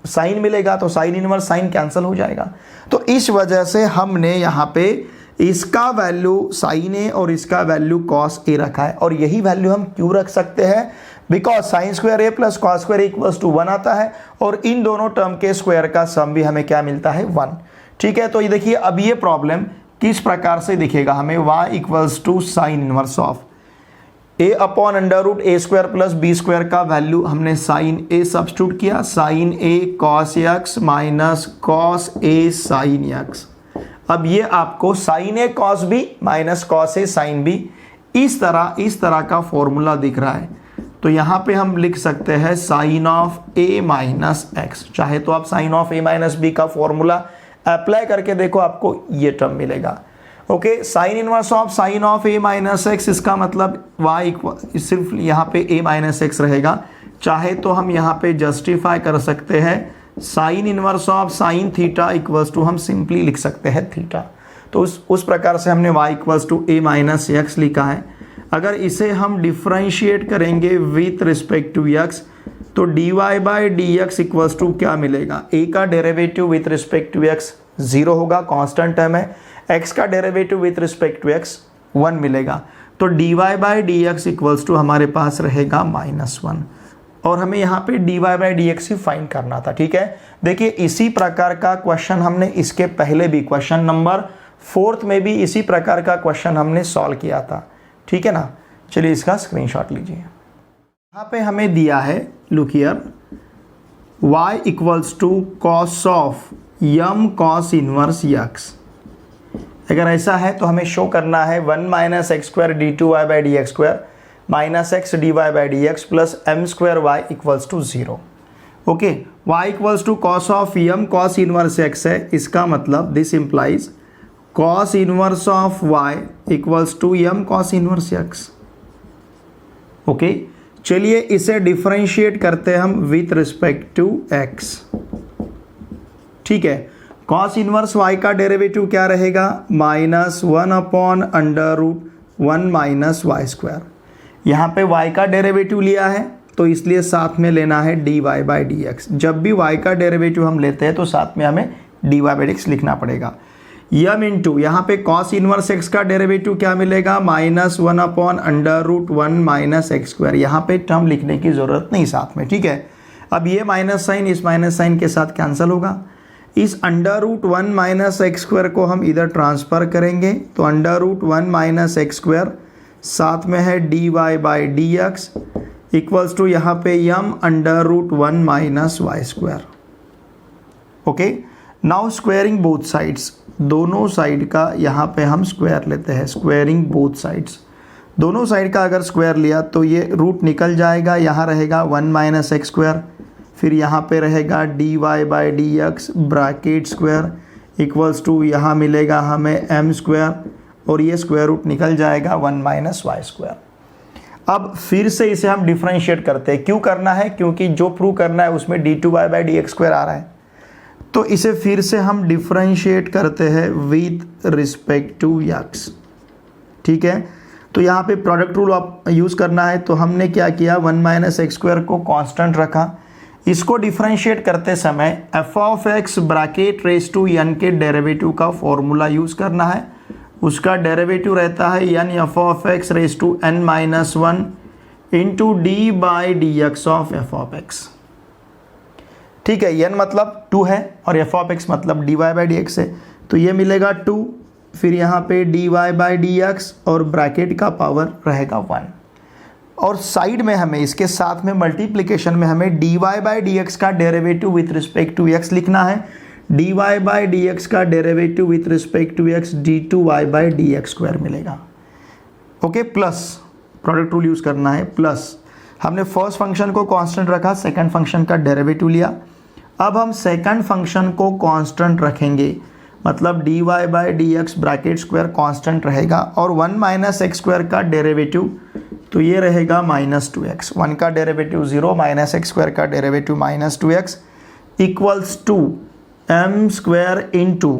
साइन मिलेगा, तो साइन इनवर्स साइन कैंसिल हो जाएगा। तो इस वजह से हमने यहाँ पे इसका वैल्यू साइन ए और इसका वैल्यू कॉस ए रखा है। और यही वैल्यू हम क्यों रख सकते हैं, because sine square A plus cos square equals to 1 आता है, और इन दोनों टर्म के स्क्वायर का सम भी हमें क्या मिलता है, 1। ठीक है, तो ये देखिए अब ये प्रॉब्लम किस प्रकार से दिखेगा हमें, y equals to sine inverse of a upon under root A square plus B square का वैल्यू हमने साइन ए सब्स्टिट्यूट किया, साइन ए कॉस एक्स माइनस कॉस ए साइन एक्स। अब ये आपको साइन ए कॉस बी माइनस कॉस ए साइन बी इस तरह का फॉर्मूला दिख रहा है। तो यहाँ पे हम लिख सकते हैं sine of A minus x, चाहे तो आप sine of A minus B का फॉर्मूला अप्लाई करके देखो, आपको ये टर्म मिलेगा। Okay, sine inverse of sine of A minus x, इसका मतलब y इक्वल सिर्फ यहाँ पे a माइनस एक्स रहेगा। चाहे तो हम यहाँ पे जस्टिफाई कर सकते हैं sine inverse of sine theta equals to, हम सिंपली लिख सकते हैं थीटा। तो उस प्रकार से हमने y equals to a minus x लिखा है। अगर इसे हम डिफ्रेंशिएट करेंगे विथ रिस्पेक्ट टू x, तो dy by d x equals to क्या मिलेगा, a का derivative with respect to x 0 होगा, कांस्टेंट टर्म है, x का derivative with respect to x 1 मिलेगा। तो dy by d x equals to हमारे पास रहेगा -1, और हमें यहाँ पे dy by d x he find करना था। ठीक है, देखिए इसी प्रकार का क्वेश्चन हमने इसके पहले भी क्वेश्चन नंबर 4 में भी इसी प्रकार का क्वेश्चन हमने सॉल्व किया था। ठीक है ना, चलिए इसका स्क्रीनशॉट लीजिए। यहाँ पे हमें दिया है, look here, y equals to cos of m cos inverse x। अगर ऐसा है तो हमें शो करना है 1 minus x square d two y by d x square minus x d y by d x plus m square y equals to 0। Okay, y equals to cos of m cos inverse x है, इसका मतलब this implies cos inverse of y equals to m cos inverse x। Okay, चलिए इसे डिफरेंशिएट करते हैं हम विथ रिस्पेक्ट टू x। ठीक है, कॉस इनवर्स y का डेरिवेटिव क्या रहेगा, -1 upon under root 1 minus y square. यहाँ पे y का डेरिवेटिव लिया है तो इसलिए साथ में लेना है dy बाई डी एक्स। जब भी y का डेरिवेटिव हम लेते हैं तो साथ में हमें dy बाई डी एक्स लिखना पड़ेगा। यम इंटू यहाँ पे कॉस इनवर्स x का डेरिवेटिव क्या मिलेगा, -1 upon under root 1 minus x square. यहाँ पे टर्म लिखने की ज़रूरत नहीं साथ में। ठीक है, अब ये माइनस साइन इस माइनस साइन के साथ कैंसिल होगा। इस under root 1 minus x square को हम इधर ट्रांसफ़र करेंगे, तो under root 1 minus x square साथ में है dy by d x equals to यहाँ पे m under root 1 minus y square. Okay, now squaring both sides, दोनों साइड का यहाँ पे हम स्क्वायर लेते हैं, स्क्वायरिंग बोथ साइड्स। दोनों साइड का अगर स्क्वायर लिया तो ये रूट निकल जाएगा, यहाँ रहेगा 1 माइनस एक्स स्क्वायर, फिर यहाँ पे रहेगा dy by d x bracket square equals to यहाँ मिलेगा हमें m स्क्वायर, और ये स्क्वायर रूट निकल जाएगा 1 माइनस वाई स्क्वायर। अब फिर से इसे हम डिफ्रेंशिएट करते हैं। क्यों करना है, क्योंकि जो प्रूव करना है उसमें dy by d x square आ रहा है, तो इसे फिर से हम डिफ्रेंशिएट करते हैं विथ रिस्पेक्ट टू x। ठीक है, तो यहाँ पे प्रोडक्ट रूल आप यूज़ करना है, तो हमने क्या किया, 1 माइनस एक्स स्क्वायर को कांस्टेंट रखा। इसको डिफ्रेंशिएट करते समय f of x bracket raise to n के डेरिवेटिव का फॉर्मूला यूज़ करना है। उसका डेरिवेटिव रहता है n f of x raise to n minus 1 into d by d x of f of x. ठीक है, एन मतलब 2 है और एफ ऑफ एक्स मतलब d y by d x है, तो ये मिलेगा 2, फिर यहाँ पे d y by d x और ब्रैकेट का पावर रहेगा 1, और साइड में हमें इसके साथ में मल्टीप्लिकेशन में हमें dy बाई डी एक्स का derivative with respect to x लिखना है। dy बाई डी एक्स का derivative with respect to x dy by d x square मिलेगा। Okay, plus product rule use करना है, प्लस हमने फर्स्ट फंक्शन को कांस्टेंट रखा, सेकंड फंक्शन का डेरिवेटिव लिया। अब हम सेकंड फंक्शन को कांस्टेंट रखेंगे, मतलब dy by d x bracket square constant रहेगा और 1 माइनस एक्स स्क्वायर का डेरिवेटिव तो ये रहेगा -2x। 1 का डेरिवेटिव 0, माइनस एक्स स्क्वायर का derivative -2x equals to m square into,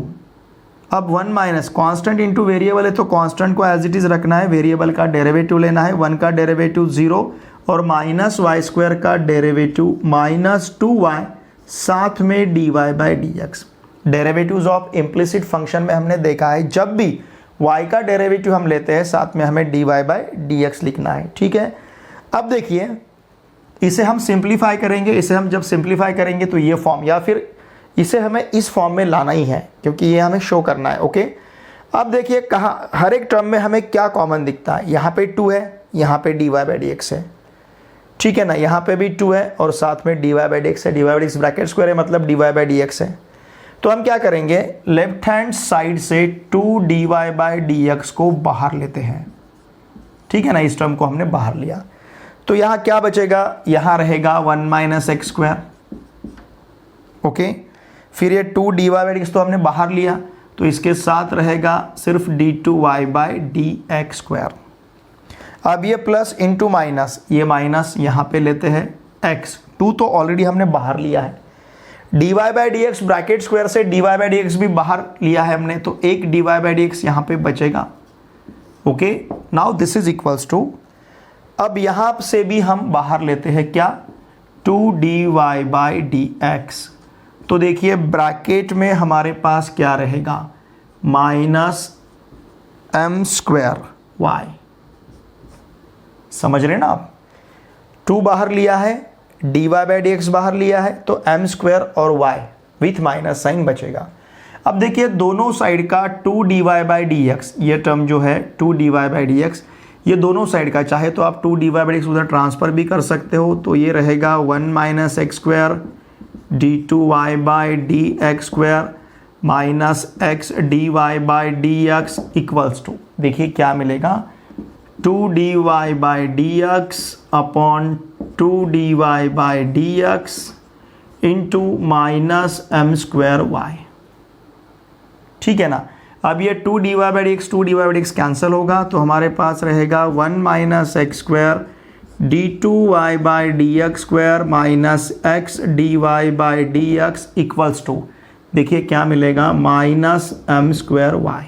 अब 1 माइनस कांस्टेंट इंटू वेरिएबल है तो कांस्टेंट को एज इट इज़ रखना है, वेरिएबल का डेरिवेटिव लेना है, 1 का डेरिवेटिव 0 और माइनस वाई स्क्वायर का डेरिवेटिव -2y, साथ में dy by d x. Derivatives of implicit function में हमने देखा है जब भी y का डेरिवेटिव हम लेते हैं साथ में हमें dy बाई डी एक्स लिखना है, ठीक है। अब देखिए इसे हम सिंप्लीफाई करेंगे, इसे हम जब सिंप्लीफाई करेंगे तो ये फॉर्म, या फिर इसे हमें इस फॉर्म में लाना ही है क्योंकि ये हमें शो करना है, ओके। अब देखिए कहाँ हर एक टर्म में हमें क्या कॉमन दिखता है, यहाँ पे 2 है, यहाँ पे dy बाई डी एक्स है, ठीक है ना, यहाँ पे भी 2 है और साथ में dy बाई डी एक्स है, dy by d x bracket square है मतलब dy बाई डी एक्स है। तो हम क्या करेंगे, लेफ्ट हैंड साइड से 2dy बाई डी एक्स को बाहर लेते हैं, ठीक है ना, इस टर्म को हमने बाहर लिया तो यहाँ क्या बचेगा, यहाँ रहेगा 1 माइनस एक्स स्क्वायर, ओके। फिर ये 2dy बाई डी एक्स तो हमने बाहर लिया तो इसके साथ रहेगा सिर्फ d2y by d x square. अब ये प्लस इंटू माइनस, ये माइनस यहाँ पे लेते हैं x, 2 तो ऑलरेडी हमने बाहर लिया है, dy by d x bracket square से dy बाई डी एक्स भी बाहर लिया है हमने तो एक dy बाई डी एक्स यहाँ पे बचेगा, okay. Now this is equals to, अब यहाँ से भी हम बाहर लेते हैं क्या, 2dy बाई डी एक्स, तो देखिए ब्रैकेट में हमारे पास क्या रहेगा, माइनस m स्क्वायर y, समझ रहे ना आप, 2 बाहर लिया है, dy बाई डी एक्स बाहर लिया है तो m स्क्वायर और y विथ माइनस साइन बचेगा। अब देखिए दोनों साइड का 2dy बाई डी एक्स, ये टर्म जो है 2dy बाई डी एक्स, ये दोनों साइड का चाहे तो आप 2dy बाई डी एक्स उधर ट्रांसफर भी कर सकते हो, तो ये रहेगा 1 minus x square d2y by d x square minus x dy by d x equals to, देखिए क्या मिलेगा, 2dy by d x upon 2dy by d x into minus m square y, ठीक है ना। अब ये 2dy by d x 2dy by d x cancel होगा तो हमारे पास रहेगा 1 minus x square d2y by d x square minus x dy by d x equals to, देखिए क्या मिलेगा, minus m square y,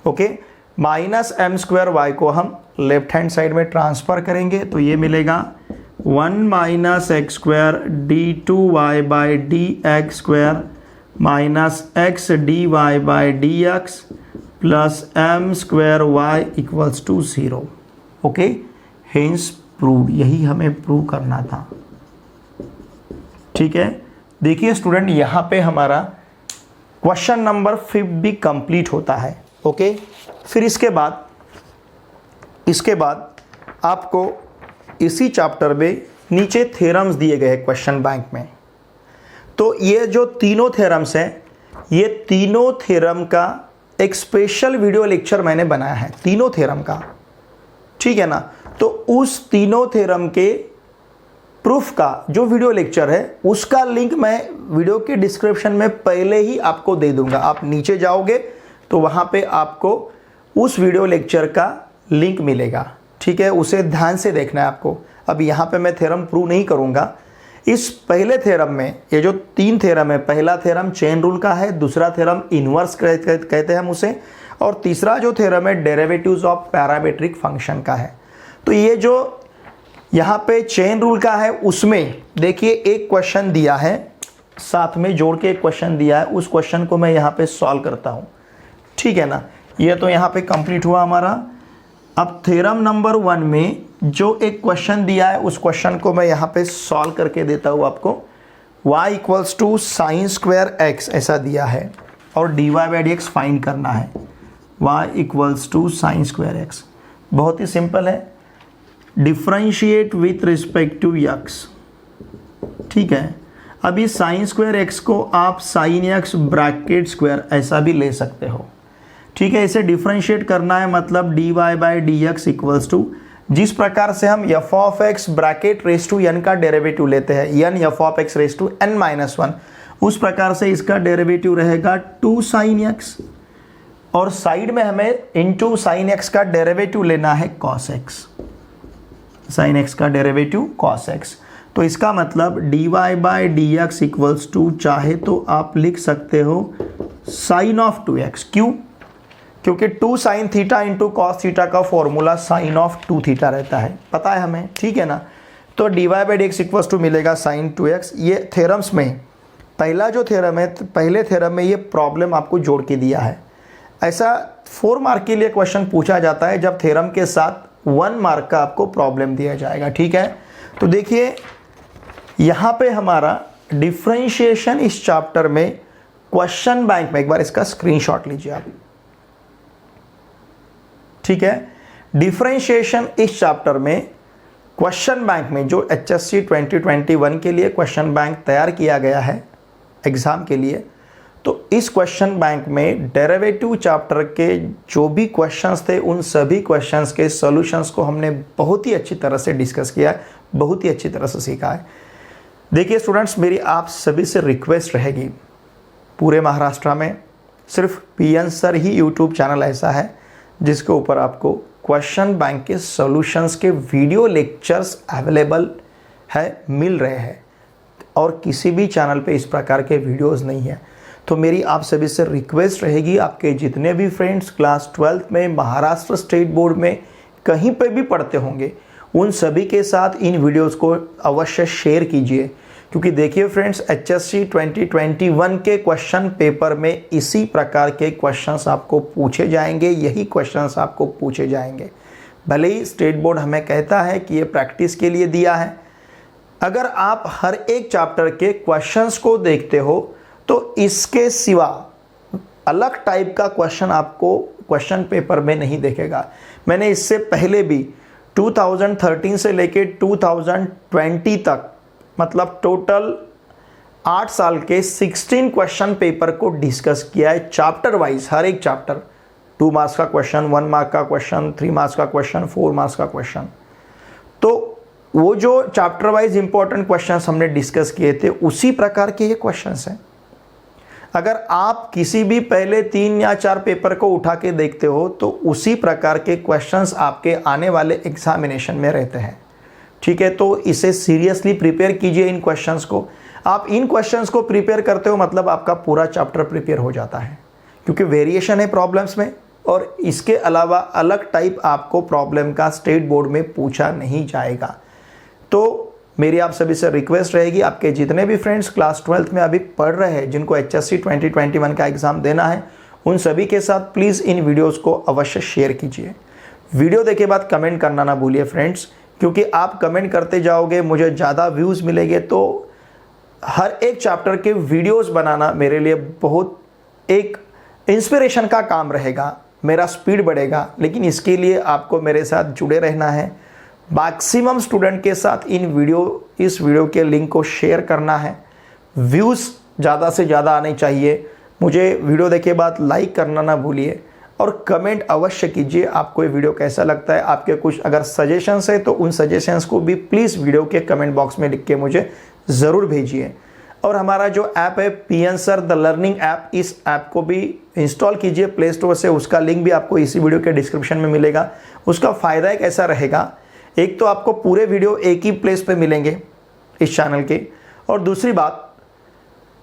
okay. Minus m square y को हम लेफ्ट हैंड साइड में ट्रांसफर करेंगे तो ये मिलेगा 1 minus x square d2y by d x square minus x dy by d x plus m square y equals to 0, okay. Hence prove, यही हमें प्रूव करना था, ठीक है। देखिए स्टूडेंट यहाँ पे हमारा क्वेश्चन नंबर 5 भी कंप्लीट होता है, ओके। फिर इसके बाद आपको इसी चैप्टर में नीचे थ्योरम्स दिए गए हैं क्वेश्चन बैंक में, तो ये जो तीनों थ्योरम्स हैं, ये तीनों थ्योरम का एक स्पेशल वीडियो लेक्चर मैंने बनाया है, तीनों थ्योरम का, ठीक है ना। तो उस तीनों थ्योरम के प्रूफ का जो वीडियो लेक्चर है उसका लिंक मैं वीडियो के डिस्क्रिप्शन में पहले ही आपको दे दूंगा, आप नीचे जाओगे तो वहाँ पे आपको उस वीडियो लेक्चर का लिंक मिलेगा, ठीक है, उसे ध्यान से देखना है आपको। अब यहाँ पे मैं थ्योरम प्रूव नहीं करूँगा, इस पहले थ्योरम में ये जो 3 थ्योरम है, पहला थ्योरम चेन रूल का है, दूसरा थ्योरम इनवर्स कहते हैं हम उसे, और तीसरा जो थ्योरम है डेरिवेटिव्स ऑफ पैरामीट्रिक फंक्शन का है। तो ये जो यहाँ पे चेन रूल का है उसमें देखिए एक क्वेश्चन दिया है, साथ में जोड़ के एक क्वेश्चन दिया है, उस क्वेश्चन को मैं यहाँ पे सॉल्व करता हूँ, ठीक है ना। ये तो यहाँ पे कंप्लीट हुआ हमारा। अब थ्योरम नंबर 1 में जो एक क्वेश्चन दिया है उस क्वेश्चन को मैं यहाँ पे सॉल्व करके देता हूँ आपको। y equals to sine square x ऐसा दिया है और dy by d x find करना है, y equals to sine square x। बहुत ही सिंपल है, differentiate with respect to x, ठीक है। अभी साइन स्क्वायर x को आप साइन x ब्रैकेट स्क्वायर ऐसा भी ले सकते हो, ठीक है, इसे डिफ्रेंशिएट करना है, मतलब dy by d x equals to, जिस प्रकार से हम f of x bracket raise to n का डेरिवेटिव लेते हैं, n f of x raise to n minus one, उस प्रकार से इसका डेरिवेटिव रहेगा 2 sin x, और साइड में हमें इनटू sin x का डेरिवेटिव लेना है cos x, sin x का डेरिवेटिव cos x। तो इसका मतलब dy by d x equals to, चाहे तो आप लिख सकते हो sin ऑफ 2x। क्यों? क्योंकि 2 sin theta into cos theta का फॉर्मूला sin ऑफ 2 थीटा रहता है, पता है हमें, ठीक है ना। तो dy by d x equals to मिलेगा sin 2x। ये थ्योरम्स में पहला जो थ्योरम है, पहले थ्योरम में ये प्रॉब्लम आपको जोड़ के दिया है। ऐसा 4 मार्क के लिए क्वेश्चन पूछा जाता है जब थ्योरम के साथ 1 मार्क का आपको प्रॉब्लम दिया जाएगा, ठीक है। तो देखिए यहाँ पे हमारा डिफरेंशिएशन इस चैप्टर में क्वेश्चन बैंक में, एक बार इसका स्क्रीनशॉट लीजिए आप, ठीक है। डिफरेंशिएशन इस चैप्टर में क्वेश्चन बैंक में जो HSC 2021 के लिए क्वेश्चन बैंक तैयार किया गया है एग्जाम के लिए, तो इस क्वेश्चन बैंक में डेरिवेटिव चैप्टर के जो भी क्वेश्चंस थे उन सभी क्वेश्चंस के सॉल्यूशंस को हमने बहुत ही अच्छी तरह से डिस्कस किया, बहुत ही अच्छी तरह से सीखा है। देखिए स्टूडेंट्स, मेरी आप सभी से रिक्वेस्ट रहेगी, पूरे महाराष्ट्र में सिर्फ PN सर ही यूट्यूब चैनल ऐसा है जिसके ऊपर आपको क्वेश्चन बैंक के सॉल्यूशंस के वीडियो लेक्चर्स अवेलेबल है, मिल रहे हैं, और किसी भी चैनल पे इस प्रकार के वीडियोस नहीं है। तो मेरी आप सभी से रिक्वेस्ट रहेगी, आपके जितने भी फ्रेंड्स क्लास 12th में महाराष्ट्र स्टेट बोर्ड में कहीं पे भी पढ़ते होंगे, उन सभी के साथ इन वीडियोस को अवश्य शेयर कीजिए, क्योंकि देखिए फ्रेंड्स HSC 2021 के क्वेश्चन पेपर में इसी प्रकार के क्वेश्चंस आपको पूछे जाएंगे, यही क्वेश्चंस आपको पूछे जाएंगे। भले ही स्टेट बोर्ड हमें कहता है कि ये प्रैक्टिस के लिए दिया है, अगर आप हर एक चैप्टर के क्वेश्चंस को देखते हो तो इसके सिवा अलग टाइप का क्वेश्चन आपको क्वेश्चन पेपर में नहीं देखेगा। मैंने इससे पहले भी 2013 से लेके 2020 तक, मतलब टोटल 8 साल के 16 क्वेश्चन पेपर को डिस्कस किया है चैप्टर वाइज, हर एक चैप्टर, 2 मार्क्स का क्वेश्चन, 1 मार्क का क्वेश्चन, 3 मार्क्स का क्वेश्चन, 4 मार्क्स का क्वेश्चन। तो वो जो चैप्टर वाइज इंपॉर्टेंट क्वेश्चंस हमने डिस्कस किए थे, उसी प्रकार के ये क्वेश्चंस हैं। अगर आप किसी भी पहले 3 या 4 पेपर को उठा के देखते हो तो उसी प्रकार के क्वेश्चंस आपके आने वाले एग्जामिनेशन में रहते हैं, ठीक है। तो इसे सीरियसली प्रिपेयर कीजिए इन क्वेश्चंस को। आप इन क्वेश्चंस को प्रिपेयर करते हो मतलब आपका पूरा चैप्टर प्रिपेयर हो जाता है, क्योंकि वेरिएशन है प्रॉब्लम्स में, और इसके अलावा अलग टाइप आपको प्रॉब्लम का स्टेट बोर्ड में पूछा नहीं जाएगा। तो मेरी आप सभी से रिक्वेस्ट रहेगी, आपके जितने भी फ्रेंड्स क्लास 12th में अभी पढ़ रहे हैं, जिनको HSC 2021 का एग्ज़ाम देना है, उन सभी के साथ प्लीज़ इन वीडियोस को अवश्य शेयर कीजिए। वीडियो देखे बाद कमेंट करना ना भूलिए फ्रेंड्स, क्योंकि आप कमेंट करते जाओगे, मुझे ज़्यादा व्यूज़ मिलेंगे, तो हर एक चैप्टर के वीडियोस बनाना मेरे लिए बहुत एक इंस्पिरेशन का काम रहेगा, मेरा स्पीड बढ़ेगा। लेकिन इसके लिए आपको मेरे साथ जुड़े रहना है, मैक्सिमम स्टूडेंट के साथ इस वीडियो के लिंक को शेयर करना है, व्यूज़ ज़्यादा से ज़्यादा आने चाहिए। मुझे वीडियो देखे बाद लाइक करना ना भूलिए, और कमेंट अवश्य कीजिए आपको ये वीडियो कैसा लगता है। आपके कुछ अगर सजेशंस है तो उन सजेशंस को भी प्लीज़ वीडियो के कमेंट बॉक्स में लिख के मुझे ज़रूर भेजिए। और हमारा जो ऐप है PN sir the learning app, इस ऐप को भी इंस्टॉल कीजिए प्ले स्टोर से, उसका लिंक भी आपको इसी वीडियो के डिस्क्रिप्शन में मिलेगा। उसका फ़ायदा एक ऐसा रहेगा, एक तो आपको पूरे वीडियो एक ही प्लेस पे मिलेंगे इस चैनल के, और दूसरी बात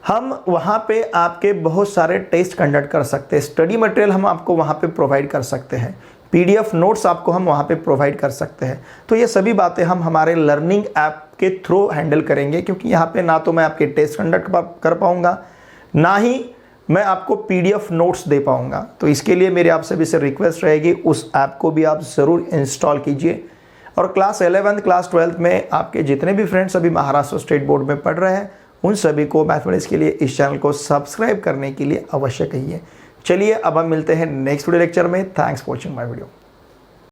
हम वहाँ पे आपके बहुत सारे टेस्ट कंडक्ट कर सकते हैं, स्टडी मटेरियल हम आपको वहाँ पे प्रोवाइड कर सकते हैं, PDF नोट्स आपको हम वहाँ पे प्रोवाइड कर सकते हैं। तो ये सभी बातें हम हमारे लर्निंग ऐप के थ्रू हैंडल करेंगे, क्योंकि यहाँ पे ना तो मैं आपके टेस्ट कंडक्ट कर पाऊँगा, ना ही मैं आपको PDF नोट्स दे पाऊँगा। तो इसके लिए मेरी आप सभी से रिक्वेस्ट रहेगी, उस ऐप को भी आप ज़रूर इंस्टॉल कीजिए। और क्लास 11th क्लास 12th में आपके जितने भी फ्रेंड्स अभी महाराष्ट्र स्टेट बोर्ड में पढ़ रहे हैं, उन सभी को मैथमेटिक्स के लिए इस चैनल को सब्सक्राइब करने के लिए अवश्य कहिए। चलिए अब हम मिलते हैं नेक्स्ट वीडियो लेक्चर में। Thanks for watching my video.